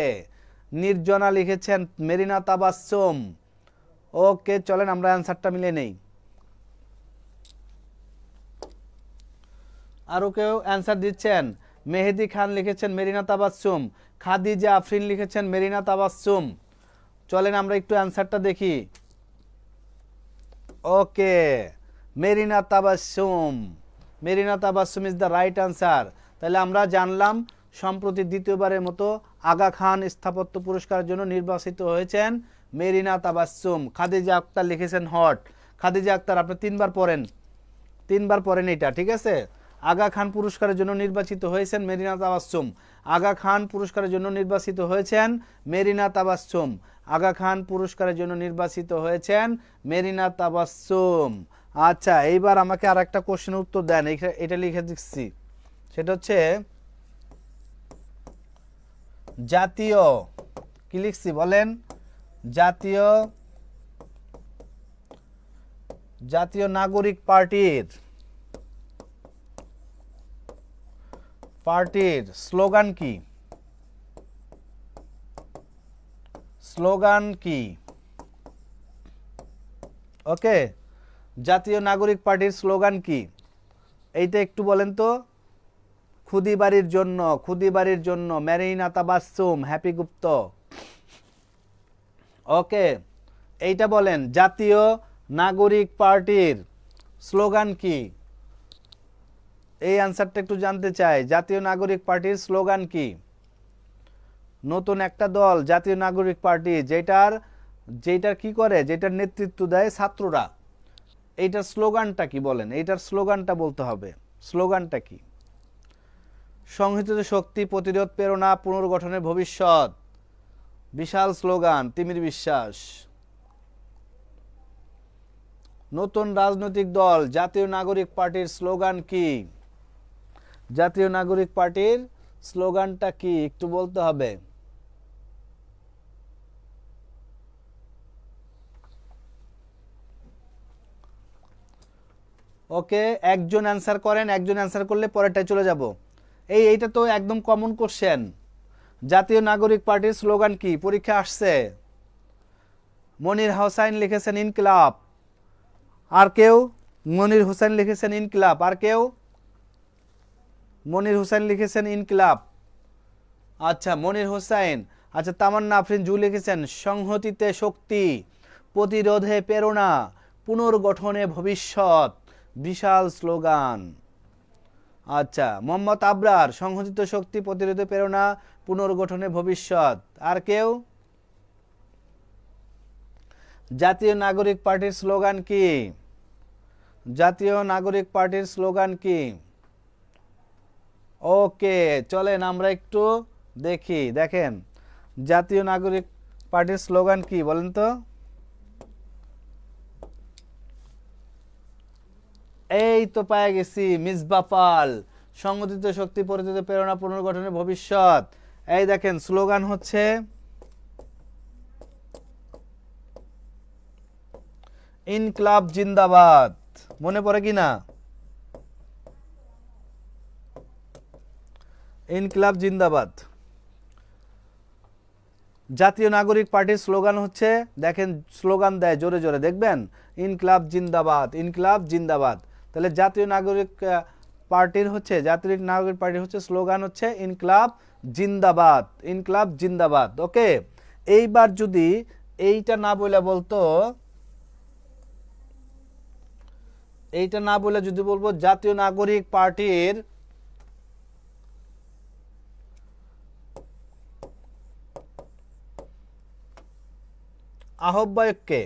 নির্জনা লিখেছেন মেরিনা তাবাসসুম। ওকে, চলেন আমরা অ্যান্সারটা মিলে নেই। আরও কেউ অ্যান্সার দিচ্ছেন? মেহেদি খান লিখেছেন মেরিনা তাবাসসুম। খাদিজা আফরিন লিখেছেন মেরিনা তাবাসসুম। চলেন আমরা একটু অ্যান্সারটা দেখি। Okay, Marina Tabassum. Marina Tabassum is the right answer. তাহলে আমরা জানলাম সম্প্রতি দ্বিতীয়বারের মতো আগা খান স্থাপত্য পুরস্কারের জন্য নির্বাচিত হয়েছেন মেরিনা তাবাসসুম। খাদিজা আক্তার লিখেছেন হট। খাদিজা আক্তার, আপনি 3 বার পড়েন, 3 বার পড়েন এটা, ঠিক আছে? আগা খান পুরস্কারের জন্য নির্বাচিত হয়েছেন মেরিনা তাবাসসুম। আগা খান পুরস্কারের জন্য নির্বাচিত হয়েছেন মেরিনা তাবাসসুম। আগা খান পুরস্কারের জন্য নির্বাচিত হয়েছেন মেরিনা তাবাসসুম। আচ্ছা, এইবার আমাকে আর একটা কোশ্চেনের উত্তর দেন। এটা লিখে দিচ্ছি, সেটা হচ্ছে জাতীয়, কি লিখছি বলেন? জাতীয় নাগরিক পার্টির স্লোগান কি? স্লোগান কি? ওকে, জাতীয় নাগরিক পার্টির স্লোগান কি? এইটা একটু বলেন তো, খুদি বাড়ির জন্য মেরিনা তাবাসসুম, হ্যাপি গুপ্ত। ওকে, এইটা বলেন, জাতীয় নাগরিক পার্টির স্লোগান কি? এই অ্যান্সারটা একটু জানতে চাই। জাতীয় নাগরিক পার্টির স্লোগান কি? নতুন একটা দল জাতীয় নাগরিক পার্টি, যেটার কি করে, যেটার নেতৃত্ব দেয় ছাত্ররা। এইটার স্লোগানটা কি বলেন? এইটার স্লোগানটা বলতে হবে। স্লোগানটা কি? সংহতিত শক্তি, প্রতিরোধ, প্রেরণা, পুনর্গঠনের ভবিষ্যৎ। বিশাল স্লোগান, তিমির বিশ্বাস। নতুন রাজনৈতিক দল জাতীয় নাগরিক পার্টির স্লোগান কি? জাতীয় নাগরিক পার্টির স্লোগানটা কি একটু বলতে হবে। ওকে, একজন অ্যান্সার করেন, একজন অ্যান্সার করলে পরেরটায় চলে যাব। এইটা তো একদম কমন কোশ্চেন। জাতীয় নাগরিক পার্টির স্লোগান কি? পরীক্ষা আসছে। মনির হোসেন লিখেছেন ইনকিলাব। আর কেউ? মনির হোসেন লিখেছেন ইনকিলাব। আর কেউ? মনির হোসেন লিখেছেন ইনকিলাব। আচ্ছা, মনির হোসেন। আচ্ছা, তামান্না আফরিন জু লিখেছেন সংহতিতে শক্তি, প্রতিরোধে প্রেরণা, পুনর্গঠনে ভবিষ্যৎ। বিশাল স্লোগান। আচ্ছা, মোহাম্মদ আবরার সংহতিত শক্তি, প্রতিরোধে প্রেরণা, পুনর্গঠনে ভবিষ্যৎ। আর কেউ? জাতীয় নাগরিক পার্টির স্লোগান কি? জাতীয় নাগরিক পার্টির স্লোগান কি? ওকে, চলেন আমরা একটু দেখি। দেখেন, জাতীয় নাগরিক পার্টির স্লোগান কি বলেন তো? এই তো পেয়ে গেছি, মিসবাহ পাল, সংগঠিত শক্তি, পরিচিত প্রেরণা, পুনর্গঠনের ভবিষ্যৎ। এই দেখেন, স্লোগান হচ্ছে ইনকিলাব জিন্দাবাদ। মনে পড়ে কি না? ইনকিলাব জিন্দাবাদ। জাতীয় নাগরিক পার্টির স্লোগান হচ্ছে, দেখেন স্লোগান দেয় জোরে জোরে, দেখবেন ইনকিলাব জিন্দাবাদ, ইনকিলাব জিন্দাবাদ। তাহলে জাতীয় নাগরিক পার্টির স্লোগান হচ্ছে ইনকিলাব জিন্দাবাদ, ইনকিলাব জিন্দাবাদ। ওকে, এইবার যদি এইটা না বলে বলতো, এইটা না বলে যদি বলবো জাতীয় নাগরিক পার্টির আহ্বায়ককে,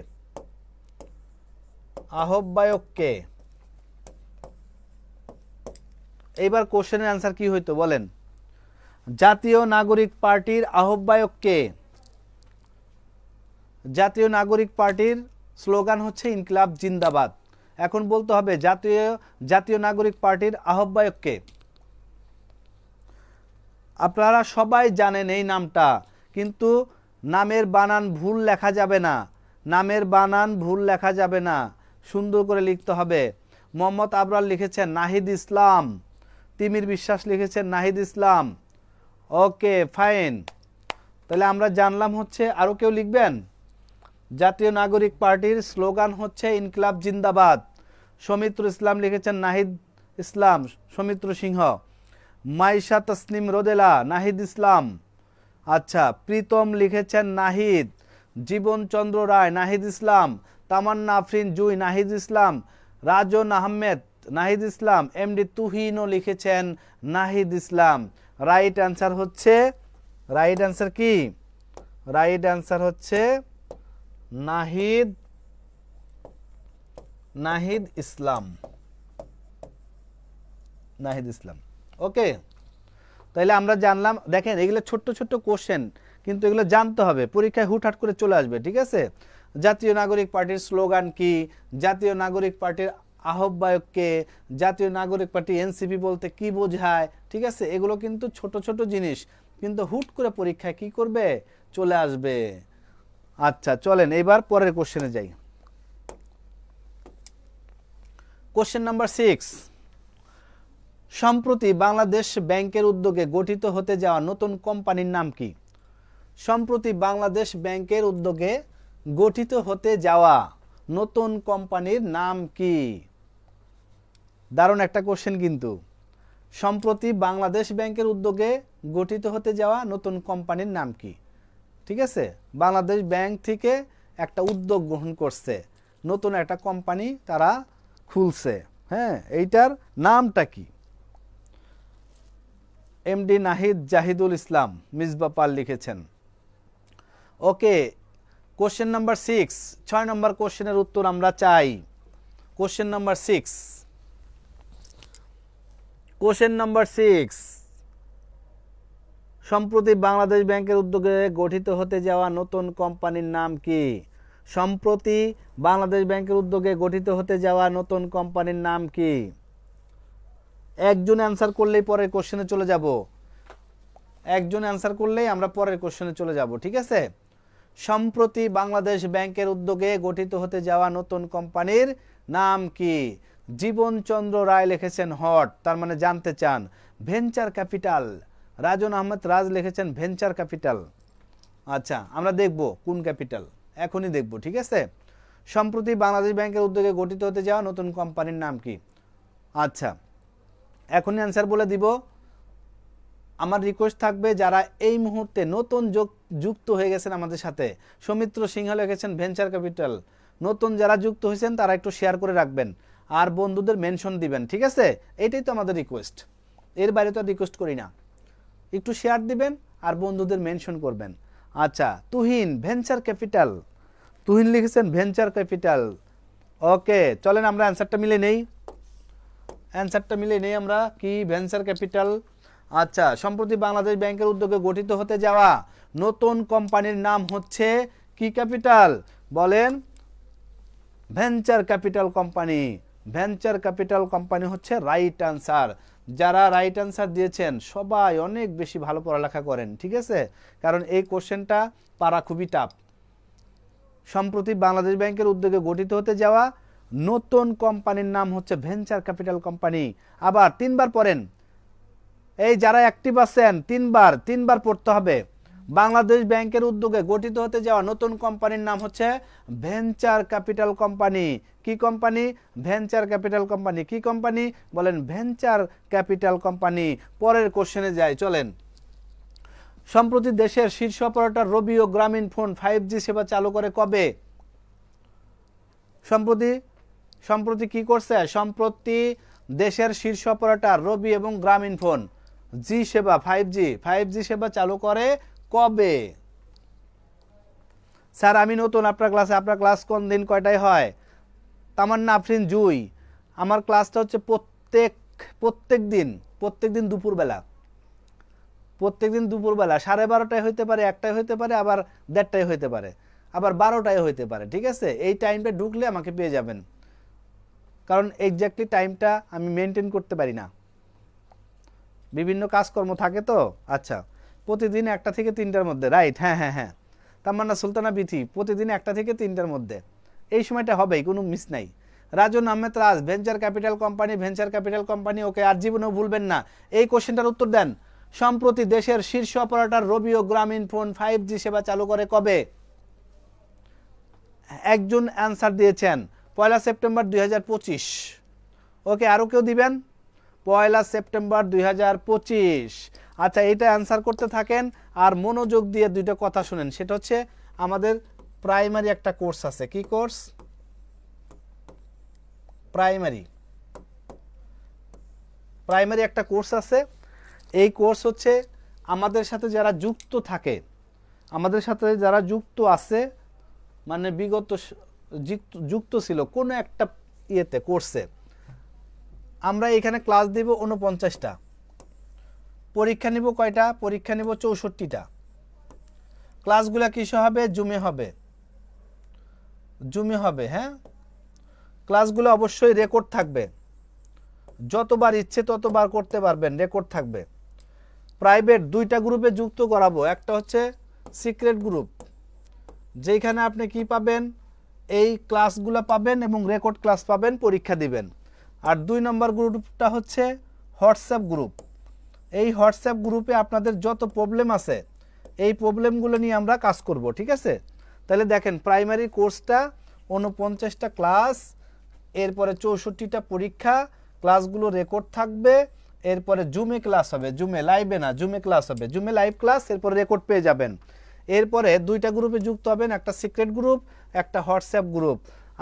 আহ্বায়ককে, এইবার কোশ্চেনের আনসার কি হইতো বলেন? জাতীয় নাগরিক পার্টির আহ্বায়ককে। জাতীয় নাগরিক পার্টির স্লোগান হচ্ছে ইনকিলাব জিন্দাবাদ। এখন বলতে হবে জাতীয় নাগরিক পার্টির আহ্বায়ককে। আপনারা সবাই জানেন এই নামটা, কিন্তু নামের বানান ভুল লেখা যাবে না। নামের বানান ভুল লেখা যাবে না, সুন্দর করে লিখতে হবে। মোহাম্মদ আবরার লিখেছেন নাহিদ ইসলাম, তিমির বিশ্বাস লিখেছেন নাহিদ ইসলাম। ওকে, ফাইন। তাহলে আমরা জানলাম হচ্ছে, আরও কেউ লিখবেন? জাতীয় নাগরিক পার্টির স্লোগান হচ্ছে ইনকিলাব জিন্দাবাদ। সৌমিত্র ইসলাম লিখেছেন নাহিদ ইসলাম, সৌমিত্র সিংহ। মাইশা তসনিম রোদেলা, নাহিদ ইসলাম। আচ্ছা, প্রীতম লিখেছেন নাহিদ। জীবন চন্দ্র রায়, নাহিদ ইসলাম। তামান্না আফরিন জুই, নাহিদ ইসলাম। রাজন আহমেদ, নাহিদ ইসলাম। এমডি তুহিনও লিখেছেন নাহিদ ইসলাম। রাইট অ্যান্সার হচ্ছে, রাইট অ্যান্সার কি? রাইট অ্যান্সার হচ্ছে নাহিদ ইসলাম, নাহিদ ইসলাম। ওকে, তাহলে আমরা জানলাম। দেখেন, এগুলো ছোট্ট ছোট্ট কোশ্চেন, কিন্তু এগুলো জানতে হবে, পরীক্ষায় হুটহাট করে চলে আসবে। ঠিক আছে, জাতীয় নাগরিক পার্টির স্লোগান কি, জাতীয় নাগরিক পার্টির আহ্বায়ককে, জাতীয় নাগরিক পার্টি এনসিপি বলতে কি বোঝায়। ঠিক আছে, এগুলো কিন্তু ছোট ছোট জিনিস, কিন্তু হুট করে পরীক্ষায় কি করবে, চলে আসবে। আচ্ছা, চলেন এবার পরের কোশ্চেনে যাই। কোশ্চেন নাম্বার 6, সম্প্রতি বাংলাদেশ ব্যাংকের উদ্যোগে গঠিত হতে যাওয়া নতুন কোম্পানির নাম কি? সম্প্রতি বাংলাদেশ ব্যাংকের উদ্যোগে গঠিত হতে যাওয়া নতুন কোম্পানির নাম কি? দারুণ একটা কোশ্চেন কিন্তু। সম্প্রতি বাংলাদেশ ব্যাংকের উদ্যোগে গঠিত হতে যাওয়া নতুন কোম্পানির নাম কি? ঠিক আছে, বাংলাদেশ ব্যাংক থেকে একটা উদ্যোগ গ্রহণ করছে, নতুন একটা কোম্পানি তারা খুলছে। হ্যাঁ, এইটার নামটা কি? এমডি নাহিদ জাহিদুল ইসলাম মিসবা পাল লিখেছেন। ওকে, কোশ্চেন নাম্বার 6, 6 নম্বর কোশ্চেনের উত্তর আমরা চাই। কোশ্চেন নাম্বার 6, কোশ্চেন নাম্বার 6, সম্প্রতি বাংলাদেশ ব্যাংকের উদ্যোগে গঠিত হতে যাওয়া নতুন কোম্পানির নাম কি? সম্প্রতি বাংলাদেশ ব্যাংকের উদ্যোগে গঠিত হতে যাওয়া নতুন কোম্পানির নাম কি? একজন অ্যান্সার করলেই পরের কোশ্চেনে চলে যাব, একজন অ্যান্সার করলেই আমরা পরের কোশ্চেনে চলে যাব। ঠিক আছে, সম্প্রতি বাংলাদেশ ব্যাংকের উদ্যোগে গঠিত হতে যাওয়া নতুন কোম্পানির নাম কি? জীবনচন্দ্র রায় লিখেছেন হট, তার মানে জানতে চান। ভেঞ্চার ক্যাপিটাল, রাজন আহমেদ রাজ লিখেছেন ভেঞ্চার ক্যাপিটাল। আচ্ছা, আমরা দেখব কোন ক্যাপিটাল, এখনই দেখব। ঠিক আছে, সম্প্রতি বাংলাদেশ ব্যাংকের উদ্যোগে গঠিত হতে যাওয়া নতুন কোম্পানির নাম কি? আচ্ছা, এখনই অ্যান্সার বলে দিব। আমার রিকোয়েস্ট থাকবে যারা এই মুহূর্তে নতুন যুক্ত হয়ে গেছেন আমাদের সাথে, সৌমিত্র সিংহ লিখেছেন ভেঞ্চার ক্যাপিটাল, নতুন যারা যুক্ত হয়েছেন তারা একটু শেয়ার করে রাখবেন আর বন্ধুদের মেনশন দিবেন। ঠিক আছে, এইটাই তো আমাদের রিকোয়েস্ট, এর বাইরে তো রিকোয়েস্ট করি না। একটু শেয়ার দিবেন আর বন্ধুদের মেনশন করবেন। আচ্ছা, তুহিন ভেঞ্চার ক্যাপিটাল, তুহিন লিখেছেন ভেঞ্চার ক্যাপিটাল। ওকে, চলেন আমরা অ্যান্সারটা মিলে নেই, অ্যান্সারটা মিলে নেই আমরা। কি ভেঞ্চার ক্যাপিটাল? আচ্ছা, সম্প্রতি বাংলাদেশ ব্যাংকের উদ্যোগে গঠিত হতে যাওয়া নতুন কোম্পানির নাম হচ্ছে কি ক্যাপিটাল? বলেন। Venture capital company. Venture capital company হচ্ছে রাইট আনসার। যারা রাইট আনসার দিয়েছেন সবাই অনেক বেশি ভালো পড়ালেখা করেন। ঠিক আছে, কারণ এই কোশ্চেনটা পারা খুবই টাফ। সম্প্রতি বাংলাদেশ ব্যাংকের উদ্যোগে গঠিত হতে যাওয়া নতুন কোম্পানির নাম হচ্ছে ভেঞ্চার ক্যাপিটাল কোম্পানি। আবার 3 বার পড়েন, এই যারা অ্যাক্টিভ আছেন 3 বার পড়তে হবে। বাংলাদেশ ব্যাংকের উদ্যোগে গঠিত হতে যাওয়া নতুন কোম্পানির নাম হচ্ছে ভেঞ্চার ক্যাপিটাল কোম্পানি। কি কোম্পানি? Venture capital company. কি কোম্পানি? বলেন ভেঞ্চার ক্যাপিটাল কোম্পানি। পরের কোশ্চেনে যাই, চলেন। সম্প্রতি দেশের শীর্ষ অপারেটর রবি ও গ্রামীণ ফোন 5G সেবা চালু করে কবে? সম্প্রতি কি করছে? সম্প্রতি দেশের শীর্ষ অপারেটর রবি এবং গ্রামীণ ফোন জি সেবা 5G সেবা চালু করে কবে? স্যার আমি নতুন আপনার ক্লাসে, আপনার ক্লাস কোন দিন কয়টায় হয়? তামান্না আফরিন জুই, আমার ক্লাসটা হচ্ছে প্রত্যেক দিন দুপুরবেলা, প্রত্যেক দিন দুপুরবেলা 12:30টায় হইতে পারে, 1টায় হইতে পারে, আবার 1:30টায় হইতে পারে, আবার 12টায় হইতে পারে। ঠিক আছে, এই টাইমটা ঢুকলে আমাকে পেয়ে যাবেন, কারণ এক্স্যাক্টলি টাইমটা আমি মেনটেন করতে পারি না, বিভিন্ন কাজকর্ম থাকে তো। আচ্ছা, প্রতিদিন 1টা থেকে 3টার মধ্যে, রাইট? হ্যাঁ। তামান্না সুলতানা বিথি, প্রতিদিন 1টা থেকে 3টার মধ্যে, এই সময়টা হবেই, কোনো মিস নাই। রাজন আহমেদ রাজ ভেঞ্চার ক্যাপিটাল কোম্পানি। ওকে, আর জীবনেও ভুলবেন না এই কোশ্চেনটার উত্তর দেন। সম্প্রতি দেশের শীর্ষ অপারেটর রবি ও গ্রামীণ ফোন 5G সেবা চালু করে কবে? একজন অ্যান্সার দিয়েছেন 1 সেপ্টেম্বর 2025। ওকে, আরও কেউ দিবেন? 1 সেপ্টেম্বর 2025। আচ্ছা, এটা অ্যান্সার করতে থাকেন আর মনোযোগ দিয়ে দুইটা কথা শুনেন। সেটা হচ্ছে আমাদের প্রাইমারি একটা কোর্স আছে। কি কোর্স? প্রাইমারি একটা কোর্স আছে। এই কোর্স হচ্ছে আমাদের সাথে যারা যুক্ত থাকে, আমাদের সাথে যারা যুক্ত আছে, মানে বিগত যুক্ত ছিল কোনো একটা ইয়েতে, কোর্সে, আমরা এখানে ক্লাস দিব 49টা, পরীক্ষা নিব কয়টা? পরীক্ষা নিব 64টা। ক্লাসগুলা কিসে হবে? জুমে হবে। হ্যাঁ, ক্লাসগুলো অবশ্যই রেকর্ড থাকবে, যতবার ইচ্ছে ততবার করতে পারবেন, রেকর্ড থাকবে। প্রাইভেট 2টা গ্রুপে যুক্ত করাবো। একটা হচ্ছে সিক্রেট গ্রুপ, যেখানে আপনি কি পাবেন? এই ক্লাসগুলো পাবেন এবং রেকর্ড ক্লাস পাবেন, পরীক্ষা দিবেন। আর 2 নম্বর গ্রুপটা হচ্ছে হোয়াটসঅ্যাপ গ্রুপ। এই হোয়াটসঅ্যাপ গ্রুপে আপনাদের যত প্রবলেম আছে, এই প্রবলেমগুলো নিয়ে আমরা কাজ করব। ঠিক আছে, তাহলে দেখেন প্রাইমারি কোর্সটা 49টা ক্লাস, এরপরে 64টা পরীক্ষা, ক্লাসগুলো রেকর্ড থাকবে এরপরে জুমে ক্লাস হবে, জুমে লাইভে না, জুমে ক্লাস হবে, জুমে লাইভ ক্লাস, এরপরে রেকর্ড পেয়ে যাবেন। এরপরে দুইটা গ্রুপে যুক্ত হবেন, একটা সিক্রেট গ্রুপ, একটা হোয়াটসঅ্যাপ গ্রুপ।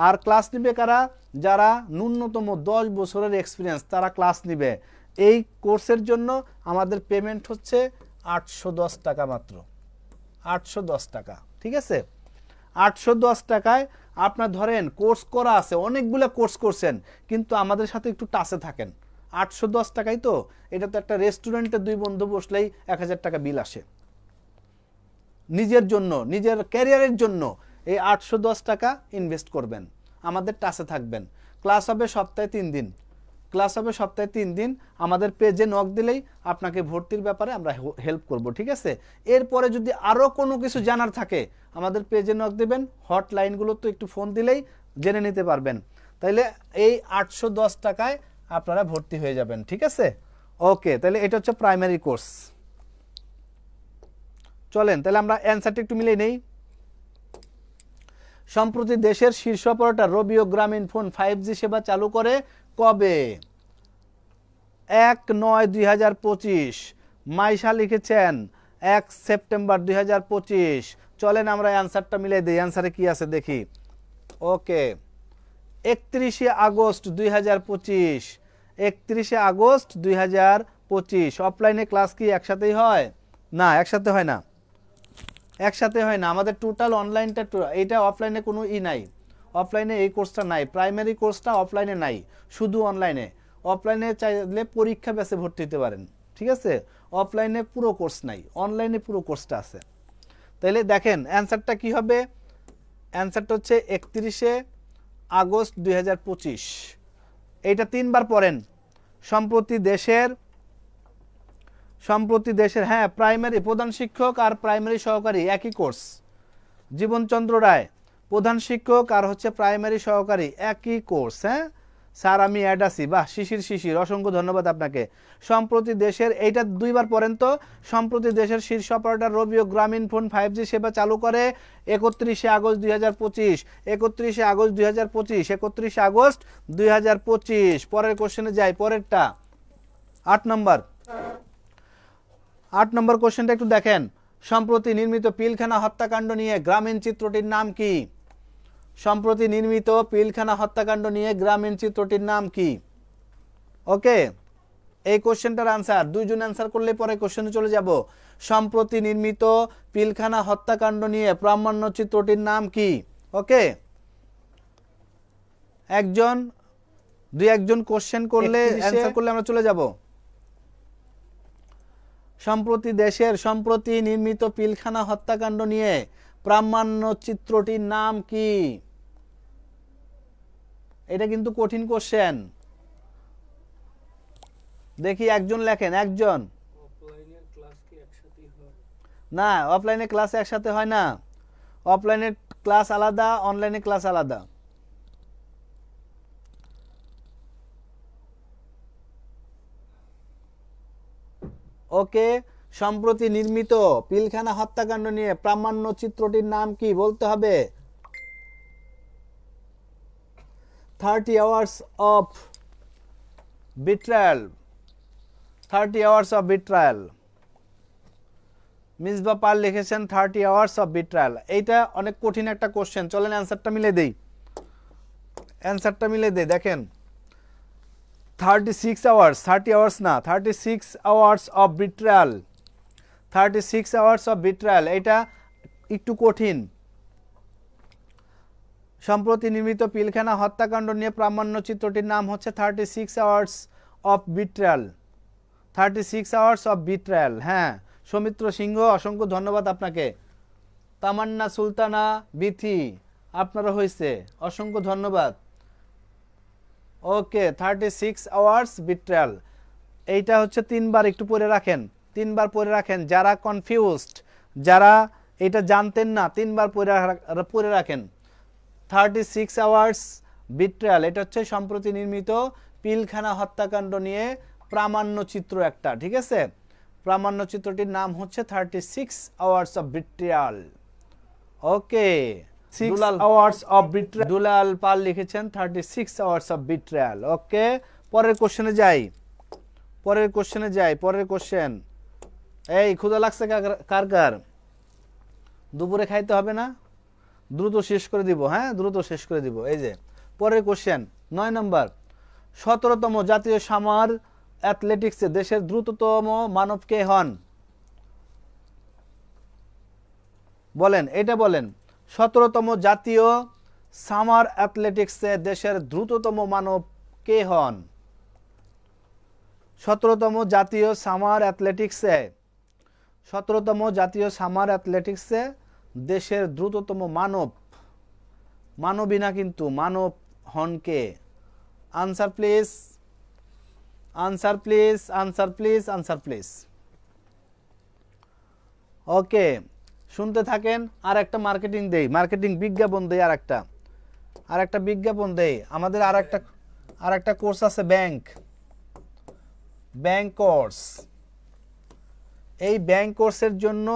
আর ক্লাস নিবে কারা? যারা ন্যূনতম 10 বছরের এক্সপিরিয়েন্স তারা ক্লাস নিবে। এই কোর্সের জন্য আমাদের পেমেন্ট হচ্ছে 810 টাকা মাত্র, 810 টাকা, ঠিক আছে? 810 টাকায় আপনার ধরেন কোর্স করা আছে, অনেকগুলো কোর্স করছেন কিন্তু আমাদের সাথে একটু টাচে থাকেন, 810 টাকায় তো এটা তো একটা রেস্টুরেন্টে 2 বন্ধু বসলেই 1000 টাকা বিল আসে। নিজের জন্য, নিজের ক্যারিয়ারের জন্য এই 810 টাকা ইনভেস্ট করবেন, আমাদের টাচে থাকবেন। ক্লাস হবে সপ্তাহে 3 দিন, ক্লাস হবে সপ্তাহে 3 দিন। আমাদের পেজে নক দিলেই আপনাকে ভর্তির ব্যাপারে আমরা হেল্প করব, ঠিক আছে? এরপরে যদি আরও কোনো কিছু জানার থাকে আমাদের পেজে নক দেবেন, হটলাইনগুলো তো একটু ফোন দিলেই জেনে নিতে পারবেন। তাইলে এই 810 টাকায় আপনারা ভর্তি হয়ে যাবেন, ঠিক আছে? ওকে, তাহলে এটা হচ্ছে প্রাইমারি কোর্স। চলেন তাহলে আমরা অ্যান্সারটা একটু মিলিয়ে নেই। সম্প্রতি দেশের শীর্ষ অপারেটর রবিও গ্রামীণ ফোন 5G সেবা চালু করে কবে? 1/9/2025। মাইশা লিখেছেন 1 সেপ্টেম্বর 2025। চলেন আমরা অ্যান্সারটা মিলিয়ে দিই, অ্যান্সারে কি আছে দেখি। ওকে, 31 আগস্ট 2025, 31 আগস্ট 2025। অফলাইনে ক্লাস কি একসাথেই হয়? না, একসাথে হয় না, একসাথে হয় না। আমাদের টোটাল অনলাইনটা, এইটা অফলাইনে কোনো নাই, অফলাইনে এই কোর্সটা নাই, প্রাইমারি কোর্সটা অফলাইনে নাই, শুধু অনলাইনে। অফলাইনে চাইলে পরীক্ষা বেসে ভর্তি হতে পারেন, ঠিক আছে? অফলাইনে পুরো কোর্স নাই, অনলাইনে পুরো কোর্সটা আছে। তাইলে দেখেন অ্যান্সারটা কি হবে। অ্যান্সারটা হচ্ছে 31 আগস্ট 2025। এইটা 3 বার পড়েন। সম্প্রতি দেশের হ্যাঁ, প্রাইমারি প্রধান শিক্ষক আর প্রাইমারি সহকারী একই কোর্স। জীবনচন্দ্র রায় প্রধান শিক্ষক আর হচ্ছে প্রাইমারি সহকারী একই কোর্স। হ্যাঁ স্যার, আমি অ্যাড আছি। বাহ, শিশির অসংখ্য ধন্যবাদ আপনাকে। সম্প্রতি দেশের, এইটা 2 বার পড়েন তো। সম্প্রতি দেশের শীর্ষ অপারেটর রবিও গ্রামীণ ফোন 5G সেবা চালু করে 31 আগস্ট 2025, 31 আগস্ট 2025, 31 আগস্ট 2025। পরের কোশ্চেনে যাই, পরেরটা 8 নম্বর কোশ্চেনটা একটু দেখেন। সম্প্রতি নির্মিত পিলখানা হত্যাকাণ্ড নিয়ে গ্রামীণ চিত্রটির নাম কি? সম্প্রতি নির্মিত পিলখানা হত্যাকাণ্ড নিয়ে গ্রামীণ চিত্রটির নাম কি? ওকে, এই কোশ্চেনটার আনসার 2 জন অ্যান্সার করলে পরে কোশ্চেনে চলে যাব। সম্প্রতি নির্মিত পিলখানা হত্যাকাণ্ড নিয়ে প্রামাণ্য চিত্রটির নাম কি? ওকে, একজন কোশ্চেন করলে অ্যান্সার করলে আমরা চলে যাব। সম্প্রতি নির্মিত পিলখানা হত্যাকাণ্ড নিয়ে প্রামাণ্য চিত্রটির নাম কি? এটা কিন্তু কঠিন কোশ্চেন। দেখি একজন লেখেন, একজন। না, অফলাইনে ক্লাস একসাথে হয় না, অফলাইনে ক্লাস আলাদা, অনলাইনে ক্লাস আলাদা। ওকে, সম্প্রতি নির্মিত পিলখানা হত্যাকাণ্ড নিয়ে প্রামাণ্য চিত্রটির নাম কি বলতে হবে। 30 hours of betrayal, 30 hours of betrayal। Misba পাল লিখেছেন 30 hours of betrayal। এইটা অনেক কঠিন একটা কোশ্চেন, চলেন অ্যান্সারটা মিলে দেই। অ্যান্সারটা মিলে দেই, দেখেন 36 hours, 30 hours না, 36 hours of betrayal, 36 hours of betrayal। এটা একটু কঠিন। সম্প্রতি নির্মিত পিলখানা হত্যাকাণ্ড নিয়ে প্রামাণ্য চিত্রটির নাম হচ্ছে 36 hours of betrayal, 36 hours of betrayal। হ্যাঁ, সৌমিত্র সিংহ অসংখ্য ধন্যবাদ আপনাকে। তামান্না সুলতানা বিথি আপনারও হয়েছে, অসংখ্য ধন্যবাদ। ওকে, 36 hours betrayal। এইটা হচ্ছে 3 বার একটু পড়ে রাখেন, 3 বার পড়ে রাখেন। যারা কনফিউজড, যারা এটা জানতেন না, 3 বার পড়ে রাখেন। 36 hours betrayal, এটা হচ্ছে সম্প্রতি নির্মিত পিলখানা হত্যাকাণ্ড নিয়ে প্রামাণ্য চিত্র একটা, ঠিক আছে? প্রামাণ্য চিত্রটির নাম হচ্ছে 36 hours of betrayal। Okay, 6 hours of betrayal। দুলাল পাল লিখেছেন 36 hours of betrayal। ওকে, পরের কোশ্চেনে যাই। পরের কোশ্চেনে যাই। পরের কোশ্চেন, এই ক্ষুধা লাগছে কার কার? দুপুরে খাইতে হবে না? দ্রুত শেষ করে দিব, হ্যাঁ দ্রুত শেষ করে দিব। এই যে পরের কোশ্চেন 9 নম্বর, 17তম জাতীয় সামার অ্যাথলেটিক্সে দেশের দ্রুততম মানব কে হন? বলেন, এটা বলেন। 17তম জাতীয় সামার অ্যাথলেটিক্সে দেশের দ্রুততম মানব কে হন? 17তম জাতীয় সামার অ্যাথলেটিক্সে 17তম জাতীয় সামার অ্যাথলেটিক্সে দেশের দ্রুততম মানব, মানবী না কিন্তু, মানব হন কে? Answer please, answer please, answer please, answer please. Okay, শুনতে থাকেন। আর একটা মার্কেটিং দেই, মার্কেটিং বিজ্ঞাপন দেই, আর একটা বিজ্ঞাপন দেই। আমাদের আর একটা কোর্স আছে, ব্যাংক কোর্স। এই ব্যাংক কোর্সের জন্য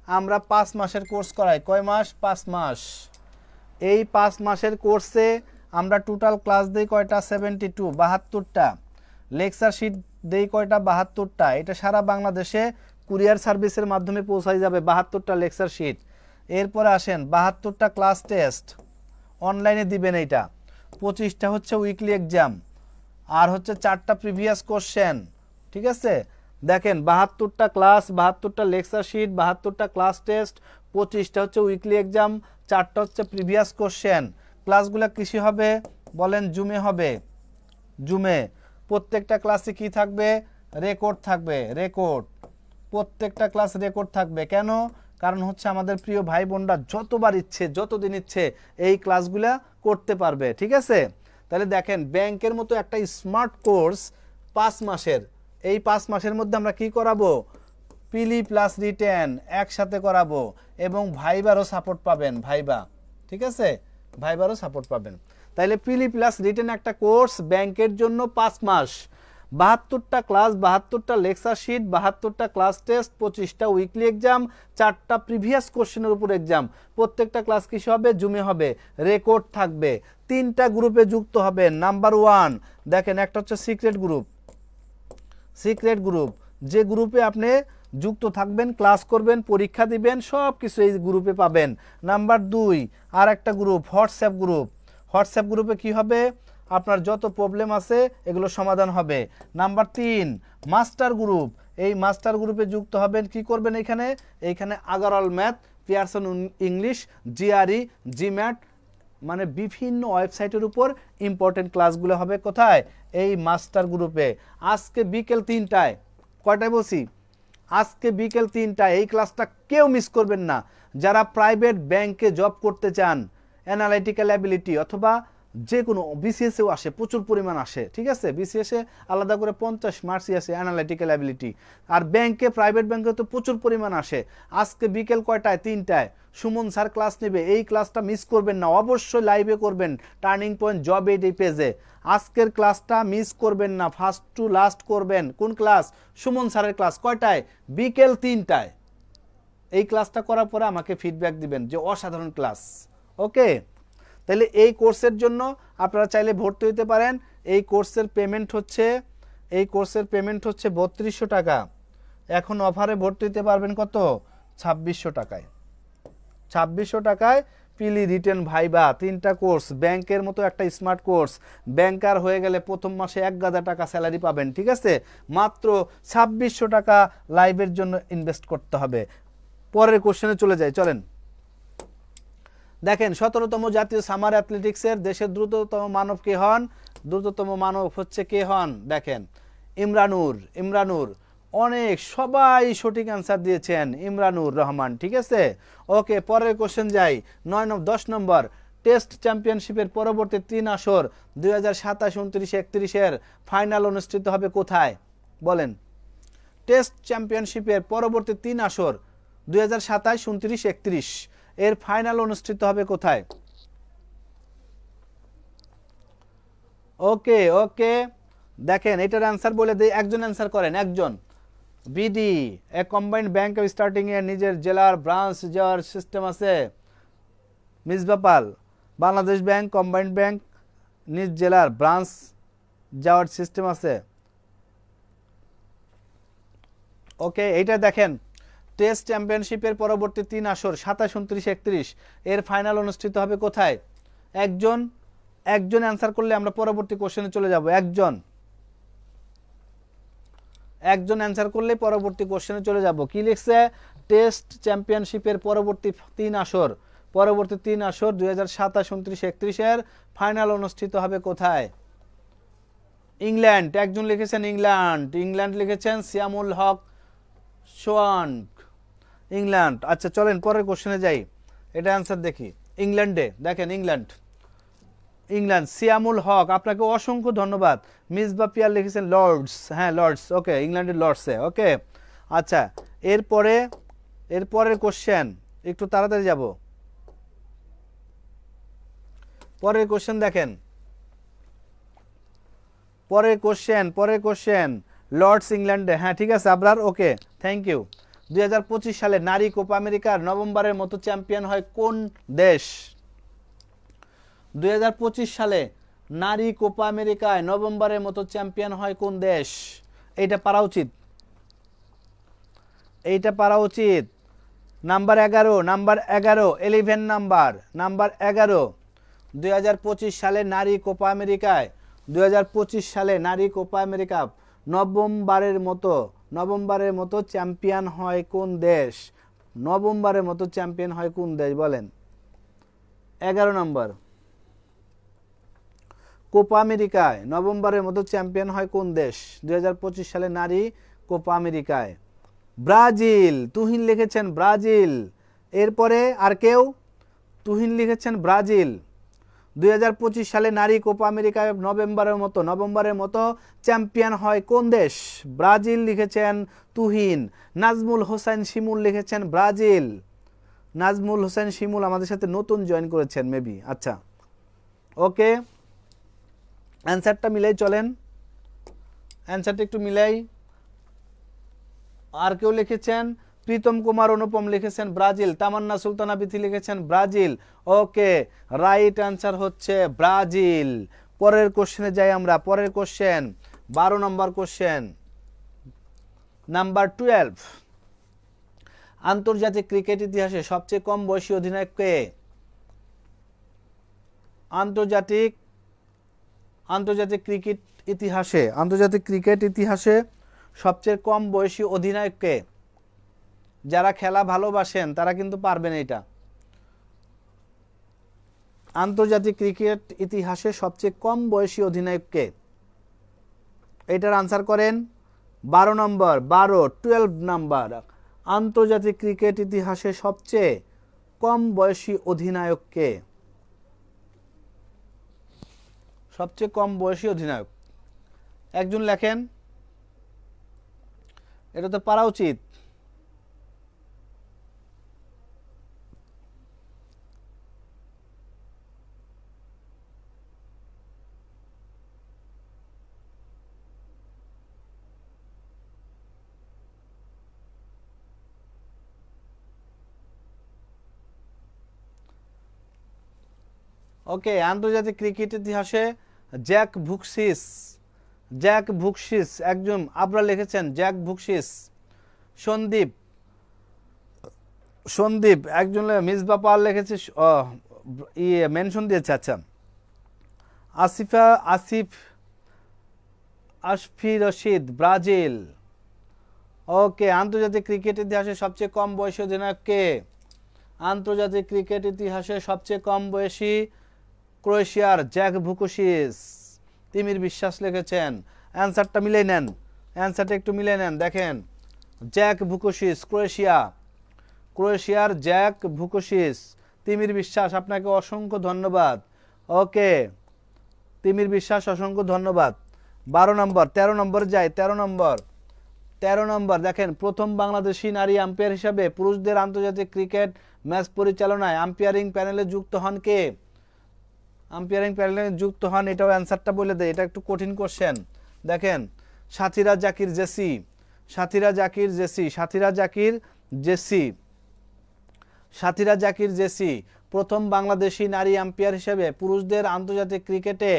আমরা 5 মাসের কোর্স করাই। কয় মাস? 5 মাস। এই 5 মাসের কোর্সে আমরা টোটাল ক্লাস দেই কয়টা? 72, 72টা। লেকচার শিট দেই কয়টা? 72টা। এটা সারা বাংলাদেশে কুরিয়ার সার্ভিসের মাধ্যমে পৌঁছাই যাবে 72টা লেকচার শিট। এরপরে আসেন 72টা ক্লাস টেস্ট অনলাইনে দিবেন। এইটা 25টা হচ্ছে উইকলি এক্সাম, আর হচ্ছে 4টা প্রিভিয়াস কোশ্চেন। ঠিক আছে, দেখেন 72টা ক্লাস, 72টা লেকচার শিট, 72টা ক্লাস টেস্ট, 25টা হচ্ছে উইকলি এক্সাম, 4টা হচ্ছে প্রিভিয়াস কোশ্চেন। ক্লাসগুলো কিসে হবে বলেন? জুমে হবে, জুমে। প্রত্যেকটা ক্লাসে কি থাকবে? রেকর্ড থাকবে, রেকর্ড। প্রত্যেকটা ক্লাস রেকর্ড থাকবে। কেন? কারণ হচ্ছে আমাদের প্রিয় ভাই বোনরা যতবার ইচ্ছে, যতদিন ইচ্ছে এই ক্লাসগুলা করতে পারবে। ঠিক আছে, তাহলে দেখেন ব্যাংকের মতো একটা স্মার্ট কোর্স 5 মাসের, এই 5 মাসের মধ্যে আমরা কি করাবো? পিলি প্লাস রিটেন একসাথে করাবো, এবং ভাইবারও সাপোর্ট পাবেন, ভাইবা। ঠিক আছে, ভাইবারও সাপোর্ট পাবেন। তাইলে পিলি প্লাস রিটেন একটা কোর্স ব্যাংকের জন্য 5 মাস, 72টা ক্লাস, 72টা লেকচার শিট, 72টা ক্লাস টেস্ট, 25টা উইকলি এক্সাম, 4টা প্রিভিয়াস কোশ্চেনের উপর এক্সাম। প্রত্যেকটা ক্লাস কিসে হবে? জুমে হবে, রেকর্ড থাকবে। 3টা গ্রুপে যুক্ত হবে। নাম্বার 1 দেখেন, একটা হচ্ছে সিক্রেট গ্রুপ, সিক্রেট গ্রুপ, যে গ্রুপে আপনি যুক্ত থাকবেন, ক্লাস করবেন, পরীক্ষা দিবেন, সব কিছু এই গ্রুপে পাবেন। নাম্বার 2 আর একটা গ্রুপ, হোয়াটসঅ্যাপ গ্রুপ। হোয়াটসঅ্যাপ গ্রুপে কি হবে? আপনার যত প্রবলেম আছে এগুলো সমাধান হবে। Number 3 master group. এই মাস্টার গ্রুপে যুক্ত হবেন, কি করবেন? এইখানে Aggarwal math, Pearson English, GRE, GMAT, মানে বিভিন্ন ওয়েবসাইটের উপর ইম্পর্টেন্ট ক্লাসগুলো হবে। কোথায়? এই মাস্টার গ্রুপে। আজকে বিকেল 3টায়, কয়টায় বলছি? আজকে বিকেল 3টায় এই ক্লাসটা কেউ মিস করবেন না। যারা প্রাইভেট ব্যাংকে জব করতে চান, অ্যানালাইটিক্যাল অ্যাবিলিটি, অথবা যে কোনো বিসিএসেও আসে, প্রচুর পরিমাণ আসে। ঠিক আছে, বিসিএসে আলাদা করে 50 মার্কসই আছে অ্যানালাইটিক্যাল অ্যাবিলিটি, আর ব্যাংকে, প্রাইভেট ব্যাংকে তো প্রচুর পরিমাণ আসে। আজকে বিকেল কয়টায়? 3টায় সুমন স্যার ক্লাস নেবে। এই ক্লাসটা মিস করবেন না, অবশ্যই লাইভে করবেন, টার্নিং পয়েন্ট জব এইড এই পেজে। আজকের ক্লাসটা মিস করবেন না, ফার্স্ট টু লাস্ট করবেন। কোন ক্লাস? সুমন স্যারের ক্লাস। কয়টায়? বিকেল 3টায়। এই ক্লাসটা করার পরে আমাকে ফিডব্যাক দিবেন যে অসাধারণ ক্লাস। ওকে, তাহলে এই কোর্সের জন্য আপনারা চাইলে ভর্তি হতে পারেন। এই কোর্সের পেমেন্ট হচ্ছে 3200 টাকা। এখন অফারে ভর্তি হতে পারবেন কত? 2600 টাকায়। 2600 টাকায় পিলি রিটেন ভাইবা 3টা কোর্স, ব্যাংকের মতো একটা স্মার্ট কোর্স। ব্যাংকার হয়ে গেলে প্রথম মাসে 1000 টাকা স্যালারি পাবেন। ঠিক আছে, মাত্র 2600 টাকা লাইভের জন্য ইনভেস্ট করতে হবে। পরের কোশ্চেনে চলে যাই, চলেন। দেখেন 17তম জাতীয় সামার অ্যাথলেটিক্সের দেশের দ্রুততম মানব কে হন? দ্রুততম মানব হচ্ছে কে হন? দেখেন ইমরানুর। অনেক সবাই সঠিক অ্যান্সার দিয়েছেন, ইমরানুর রহমান। ঠিক আছে, ওকে, পরের কোশ্চেন যাই। 10 নম্বর, টেস্ট চ্যাম্পিয়নশিপের পরবর্তী 3 আসর 2027, 29, 31 ফাইনাল অনুষ্ঠিত হবে কোথায়? বলেন। টেস্ট চ্যাম্পিয়নশিপের পরবর্তী 3 আসর 2027, 29, 31 এর ফাইনাল অনুষ্ঠিত হবে কোথায়? ওকে ওকে, দেখেন এটার অ্যান্সার বলে দেই, একজন অ্যান্সার করেন, একজন। বিডি, এ কম্বাইন্ড ব্যাংক স্টার্টিং এর নিজের জেলার ব্রাঞ্চ যাওয়ার সিস্টেম আছে। মিসবাপাল, বাংলাদেশ ব্যাংক কম্বাইন্ড ব্যাংক নিজ জেলার ব্রাঞ্চ যাওয়ার সিস্টেম আছে। ওকে, এইটা দেখেন টেস্ট চ্যাম্পিয়নশিপের পরবর্তী 3 আসর 27, 29, 31 এর ফাইনাল অনুষ্ঠিত হবে কোথায়? একজন অ্যান্সার করলে আমরা পরবর্তী কোশ্চেনে চলে যাব। একজন অ্যান্সার করলে পরবর্তী কোশ্চেনে চলে যাব। কি লিখছে? টেস্ট চ্যাম্পিয়নশিপের পরবর্তী 3 আসর 2027, 29, 31 এর ফাইনাল অনুষ্ঠিত হবে কোথায়? ইংল্যান্ড। একজন লিখেছেন ইংল্যান্ড লিখেছেন সিয়ামুল হক সোয়ান, ইংল্যান্ড। আচ্ছা চলেন পরের কোশ্চেনে যাই, এটা অ্যান্সার দেখি। ইংল্যান্ডে দেখেন, ইংল্যান্ড সিয়ামুল হক, আপনাকে অসংখ্য ধন্যবাদ। মিসবা পিয়ার লিখেছেন লর্ডস, হ্যাঁ লর্ডস, ওকে ইংল্যান্ডের লর্ডসে, ওকে। আচ্ছা এরপরের কোশ্চেন, একটু তাড়াতাড়ি যাব। পরের কোশ্চেন দেখেন, পরের কোশ্চেন লর্ডস ইংল্যান্ডে, হ্যাঁ ঠিক আছে আবরার, ওকে থ্যাংক ইউ। 2025 সালে নারী কোপা আমেরিকার নভেম্বরের মতো চ্যাম্পিয়ন হয় কোন দেশ? 2025 সালে নারী কোপা আমেরিকায় নভেম্বরের মতো চ্যাম্পিয়ন হয় কোন দেশ? এইটা পারা উচিত। নাম্বার 11 11 নাম্বার 11 2025 সালে নারী কোপা আমেরিকায় 2025 সালে নারী কোপা আমেরিকা নবমবারের মতো চ্যাম্পিয়ন হয় কোন দেশ? নবমবারের মতো চ্যাম্পিয়ন হয় কোন দেশ বলেন? 11 নম্বর, কোপা আমেরিকায় নভেম্বরের মতো চ্যাম্পিয়ন হয় কোন দেশ 2025 সালে নারী কোপা আমেরিকায়? ব্রাজিল। তুহিন লিখেছেন ব্রাজিল। এরপরে আর কেউ? তুহিন লিখেছেন ব্রাজিল। 2025 সালে নারী কোপা আমেরিকায় নভেম্বরের মতো চ্যাম্পিয়ন হয় কোন দেশ? ব্রাজিল লিখেছেন তুহিন। নাজমুল হোসেন শিমুল লিখেছেন ব্রাজিল। নাজমুল হোসেন শিমুল আমাদের সাথে নতুন জয়েন করেছেন মেবি। আচ্ছা ওকে, অ্যান্সারটা মিলাই চলেন, অ্যান্সারটা একটু মিলাই। আর কেউ লিখেছেন? প্রীতম কুমার অনুপম লিখেছেন ব্রাজিল। তামান্না সুলতানা বিথি লিখেছেন ব্রাজিল। ওকে, রাইট অ্যান্সার হচ্ছে ব্রাজিল। পরের কোশ্চেনে যাই আমরা। পরের কোশ্চেন 12 নম্বর কোশ্চেন, নাম্বার 12। আন্তর্জাতিক ক্রিকেট ইতিহাসে সবচেয়ে কম বয়সী অধিনায়ক কে? আন্তর্জাতিক ক্রিকেট ইতিহাসে সবচেয়ে কম বয়সী অধিনায়ক কে? যারা খেলা ভালোবাসেন তারা কিন্তু পারবেন এটা। আন্তর্জাতিক ক্রিকেট ইতিহাসে সবচেয়ে কম বয়সী অধিনায়ক কে? এটার আনসার করেন। 12 নম্বর, 12 নাম্বার। আন্তর্জাতিক ক্রিকেট ইতিহাসে সবচেয়ে কম বয়সী অধিনায়ক কে? সবচেয়ে কম বয়সী অধিনায়ক একজন লেখেন, এটা তো পারা উচিত। ওকে, আন্তর্জাতিক ক্রিকেট ইতিহাসে জ্যাক ভুকসিস একজন, আপনারা লিখেছেন জ্যাক ভুকসিস। সন্দীপ একজন, মিসবা পাল লিখেছে, মেনশন দিয়েছে। আচ্ছা, আশফি রশিদ ব্রাজিল। ওকে, আন্তর্জাতিক ক্রিকেট ইতিহাসে সবচেয়ে কম বয়সী অধিনায়ক কে? আন্তর্জাতিক ক্রিকেট ইতিহাসে সবচেয়ে কম বয়সী ক্রোয়েশিয়ার জ্যাক ভুকসিস। তিমির বিশ্বাস লিখেছেন। অ্যান্সারটা মিলাই নেন, অ্যান্সারটা একটু মিলাই নেন। দেখেন জ্যাক ভুকসিস, ক্রোয়েশিয়ার জ্যাক ভুকসিস। তিমির বিশ্বাস, আপনাকে অসংখ্য ধন্যবাদ। ওকে তিমির বিশ্বাস, অসংখ্য ধন্যবাদ। 12 নম্বর, 13 নম্বর যাই। 13 নম্বর দেখেন, প্রথম বাংলাদেশি নারী আম্পায়ার হিসাবে পুরুষদের আন্তর্জাতিক ক্রিকেট ম্যাচ পরিচালনায় আম্পায়ারিং প্যানেলে যুক্ত হন কে? আম্পায়ারিং প্যানেলে যুক্ত হন, এটাও অ্যান্সারটা বলে দেয়, এটা একটু কঠিন কোশ্চেন। দেখেন সাথীরা জাকির জেসি প্রথম বাংলাদেশি নারী আম্পায়ার হিসেবে পুরুষদের আন্তর্জাতিক ক্রিকেটে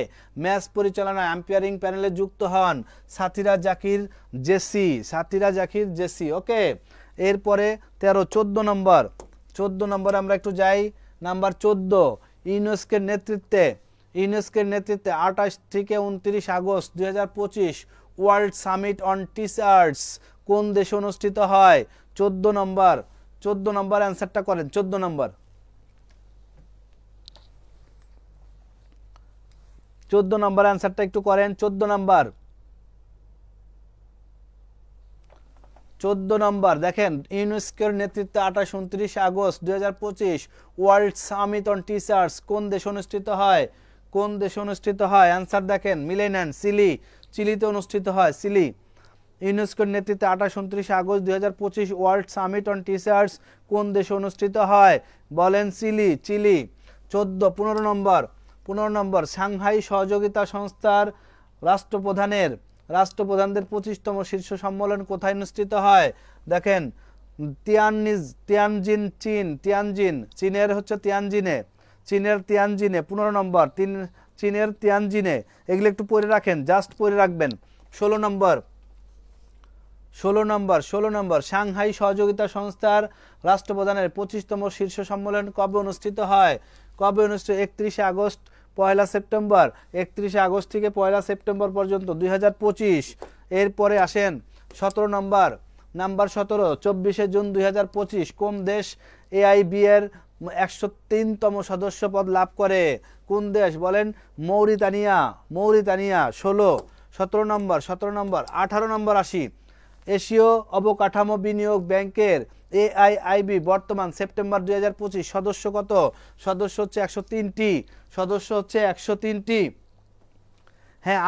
ম্যাচ পরিচালনায় আম্পায়ারিং প্যানেলে যুক্ত হন সাথীরা জাকির জেসি। সাথীরা জাকির জেসি। ওকে, এরপরে 13 14 নম্বর 14 নম্বরে আমরা একটু যাই। নাম্বার 14, ইউনেস্কোর নেতৃত্বে 28 থেকে 29 August 2025 world summit on teachers কোন দেশে অনুষ্ঠিত হয়? 14 নম্বর অ্যান্সারটা করেন। 14 নম্বর অ্যান্সারটা একটু করেন। 14 নম্বর দেখেন, ইউনেস্কোর নেতৃত্বে 28-29 August 2025 world summit on teachers কোন দেশে অনুষ্ঠিত হয়? অ্যান্সার দেখেন, মিলে নেন। চিলিতে অনুষ্ঠিত হয়। চিলি। ইউনেস্কোর নেতৃত্বে 28-29 August 2025 world summit on teachers কোন দেশে অনুষ্ঠিত হয়? বলেন চিলি। 15 নম্বর সাংহাই সহযোগিতা সংস্থার রাষ্ট্রপ্রধানদের 25তম শীর্ষ সম্মেলন কোথায় অনুষ্ঠিত হয়? দেখেন, তিয়ানজিন চীনের হচ্ছে তিয়ানজিনে। 15 নম্বর চীনের তিয়ানজিনে। এগুলো একটু পড়ে রাখেন, জাস্ট পড়ে রাখবেন। 16 নম্বর সাংহাই সহযোগিতা সংস্থার রাষ্ট্রপ্রধানের 25তম শীর্ষ সম্মেলন কবে অনুষ্ঠিত হয়? 31 আগস্ট 1 সেপ্টেম্বর। 31 আগস্ট থেকে 1 সেপ্টেম্বর পর্যন্ত 2025। এরপরে আসেন 17 নম্বর 24 জুন 2025 কোন দেশ AIB এর 103তম সদস্য পদ লাভ করে? কোন দেশ? বলেন মৌরিতানিয়া। 17 নম্বর 18 নম্বর আসি। এশীয় অবকাঠামো বিনিয়োগ ব্যাংকের AIIB বর্তমান সেপ্টেম্বর 2025 সদস্য কত? সদস্য হচ্ছে 103টি। হ্যাঁ,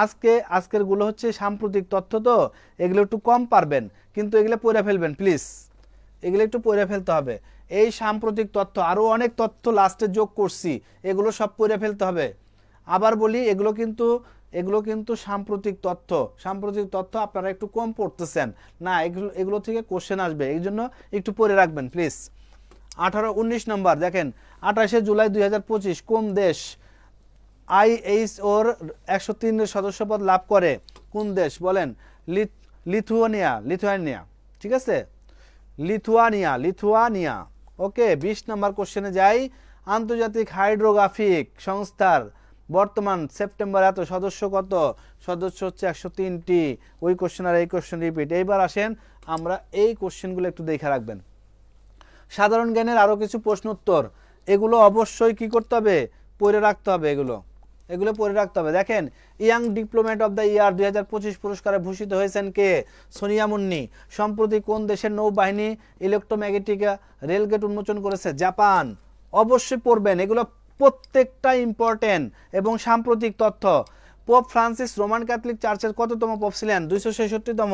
আজকের গুলো হচ্ছে সাম্প্রতিক তথ্য, তো এগুলো একটু কম পারবেন, কিন্তু এগুলো পড়ে ফেলবেন প্লিজ। এগুলো একটু পড়ে ফেলতে হবে। এই সাম্প্রতিক তথ্য, আরো অনেক তথ্য লাস্টে যোগ করছি, এগুলো সব পড়ে ফেলতে হবে। আবার বলি, এগুলো কিন্তু সাম্প্রতিক তথ্য আপনারা একটু কম পড়তেছেন না, এগুলো থেকে কোশ্চেন আসবে, এই জন্য একটু পড়ে রাখবেন প্লিজ। 19 নম্বর দেখেন, 28 জুলাই 2025 কোন দেশ IHOর 103 সদস্যপদ লাভ করে? কোন দেশ? বলেন লিথুয়ানিয়া। ঠিক আছে, লিথুয়ানিয়া। ওকে, 20 নম্বর কোশ্চেনে যাই। আন্তর্জাতিক হাইড্রোগ্রাফিক সংস্থার বর্তমান সেপ্টেম্বর এত সদস্য কত? সদস্য হচ্ছে 103টি। ওই কোশ্চেন আর এই কোশ্চেন রিপিট। এইবার আসেন, আমরা এই কোশ্চেনগুলো একটু দেখে রাখবেন। সাধারণ জ্ঞানের আরো কিছু প্রশ্ন উত্তর, এগুলো অবশ্যই কি করতে হবে? পড়ে রাখতে হবে। এগুলো পড়ে রাখতে হবে। দেখেন, young diplomat of the year 2025 পুরস্কারে ভূষিত হয়েছেন কে? সোনিয়া মুন্নি। সম্প্রতি কোন দেশের নৌবাহিনী ইলেকট্রোম্যাগনেটিক রেলগেট উন্মোচন করেছে? জাপান। অবশ্যই পড়বেন, এগুলো প্রত্যেকটা ইম্পর্টেন্ট এবং সাম্প্রতিক তথ্য। পোপ ফ্রান্সিস রোমান ক্যাথলিক চার্চের কততম পোপ ছিলেন? 266তম।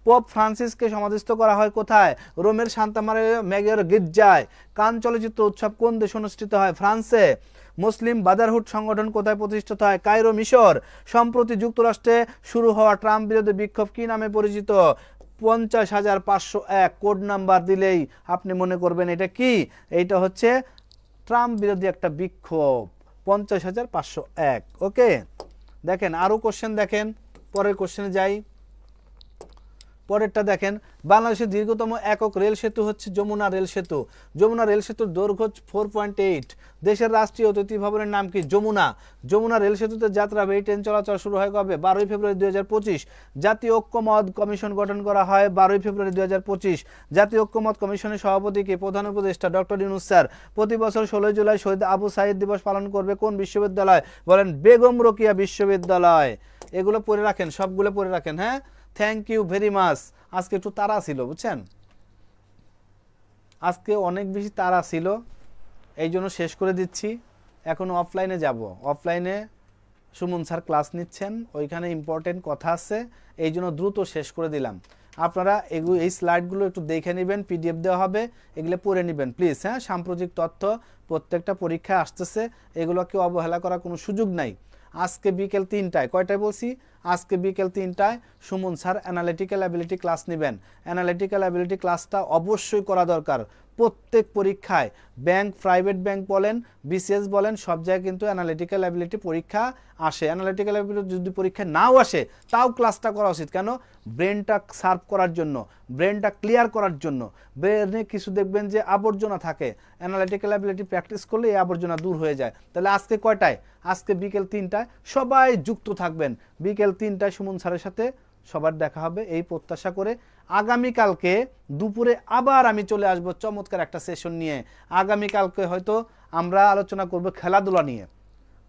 পোপ ফ্রান্সিসকে সমাধিস্থ করা হয় কোথায়? রোমের সান্তা মারিয়া ম্যাগিওর গির্জায়। কান চলচ্চিত্র উৎসব কোন দেশে অনুষ্ঠিত হয়? ফ্রান্সে। মুসলিম ব্রাদারহুড সংগঠন কোথায় প্রতিষ্ঠিত হয়? কায়রো, মিশর। সম্প্রতি যুক্তরাষ্ট্রে শুরু হওয়া ট্রাম্প বিরোধী বিক্ষোভ কি নামে পরিচিত? 50,501। কোড নাম্বার দিলেই আপনি মনে করবেন এটা কি? এইটা হচ্ছে ট্রাম্প বিরোধী একটা বিক্ষোভ, 50,501। ওকে, দেখেন আরো কোশ্চেন, দেখেন পরের কোশ্চেনে যাই। পরেরটা দেখেন, বাংলাদেশের দীর্ঘতম একক রেল সেতু হচ্ছে যমুনা রেল সেতু। যমুনা রেল সেতুর দৈর্ঘ্য 4.8। দেশের রাষ্ট্রীয় অতিথি ভবনের নাম কি? যমুনা রেল সেতুতে যাত্রা এই ট্রেন চলাচল শুরু হয় কবে? 12 ফেব্রুয়ারি 2025। জাতীয় ঐক্যমত কমিশন গঠন করা হয় 12 ফেব্রুয়ারি 2025। জাতীয় ঐক্যমত কমিশনের সভাপতি কে? প্রধান উপদেষ্টা ডক্টর ইউনূস স্যার। প্রতি বছর 16 জুলাই শহীদ আবু সাঈদ দিবস পালন করবে কোন বিশ্ববিদ্যালয়? বলেন বেগম রোকেয়া বিশ্ববিদ্যালয়। এগুলো পড়ে রাখেন, সবগুলো পড়ে রাখেন। হ্যাঁ, থ্যাংক ইউ ভেরি মাচ। আজকে একটু তাড়া ছিল, বুঝছেন, আজকে অনেক বেশি তাড়া ছিল, এই জন্য শেষ করে দিচ্ছি। এখন অফলাইনে যাব, অফলাইনে সুমন স্যার ক্লাস নিচ্ছেন, ওইখানে ইম্পর্টেন্ট কথা আছে, এই জন্য দ্রুত শেষ করে দিলাম। আপনারা এই স্লাইডগুলো একটু দেখে নেবেন, PDF দেওয়া হবে, এগুলো পড়ে নেবেন প্লিজ। হ্যাঁ, সাম্প্রতিক তথ্য প্রত্যেকটা পরীক্ষায় আসতেছে, এগুলোকে অবহেলা করার কোনো সুযোগ নাই। আজকে বিকেল 3টায়, কয়টায় বলছি? আজকে বিকেল 3টায় Suman sir analytical ability class নেবেন। অ্যানালিটিক্যাল অ্যাবিলিটি ক্লাসটা অবশ্যই করা দরকার, প্রত্যেক পরীক্ষায় ব্যাংক, প্রাইভেট ব্যাংক বলেন, বিসিএস বলেন, সব জায়গায় কিন্তু অ্যানালিটিক্যাল অ্যাবিলিটি পরীক্ষা আসে। অ্যানালিটিক্যাল অ্যাবিলিটি যদি পরীক্ষা নাও আসে তাও ক্লাসটা করা উচিত। কেন? ব্রেনটা সার্ভ করার জন্য, ব্রেনটা ক্লিয়ার করার জন্য। ব্রেনে কিছু দেখবেন যে আবর্জনা থাকে, অ্যানালিটিক্যাল অ্যাবিলিটি প্র্যাকটিস করলে এই আবর্জনা দূর হয়ে যায়। তাহলে আজকে কয়টায়? আজকে বিকেল 3টায় সবাই যুক্ত থাকবেন। বিকেল 3টায় সুমন স্যারের সাথে সবার দেখা হবে এই প্রত্যাশা করে আগামীকালকে দুপুরে আবার আমি চলে আসব চমৎকার একটা সেশন নিয়ে। আগামীকালকে হয়তো আমরা আলোচনা করব খেলাধুলা নিয়ে।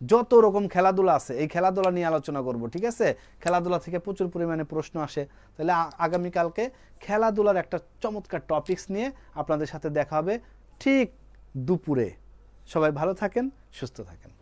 যত রকম খেলাধুলা আছে এই খেলাধুলা নিয়ে আলোচনা করব, ঠিক আছে? খেলাধুলা থেকে প্রচুর পরিমাণে প্রশ্ন আসে। তাহলে আগামীকালকে খেলাধুলার একটা চমৎকার টপিকস নিয়ে আপনাদের সাথে দেখা হবে ঠিক দুপুরে। সবাই ভালো থাকেন, সুস্থ থাকেন।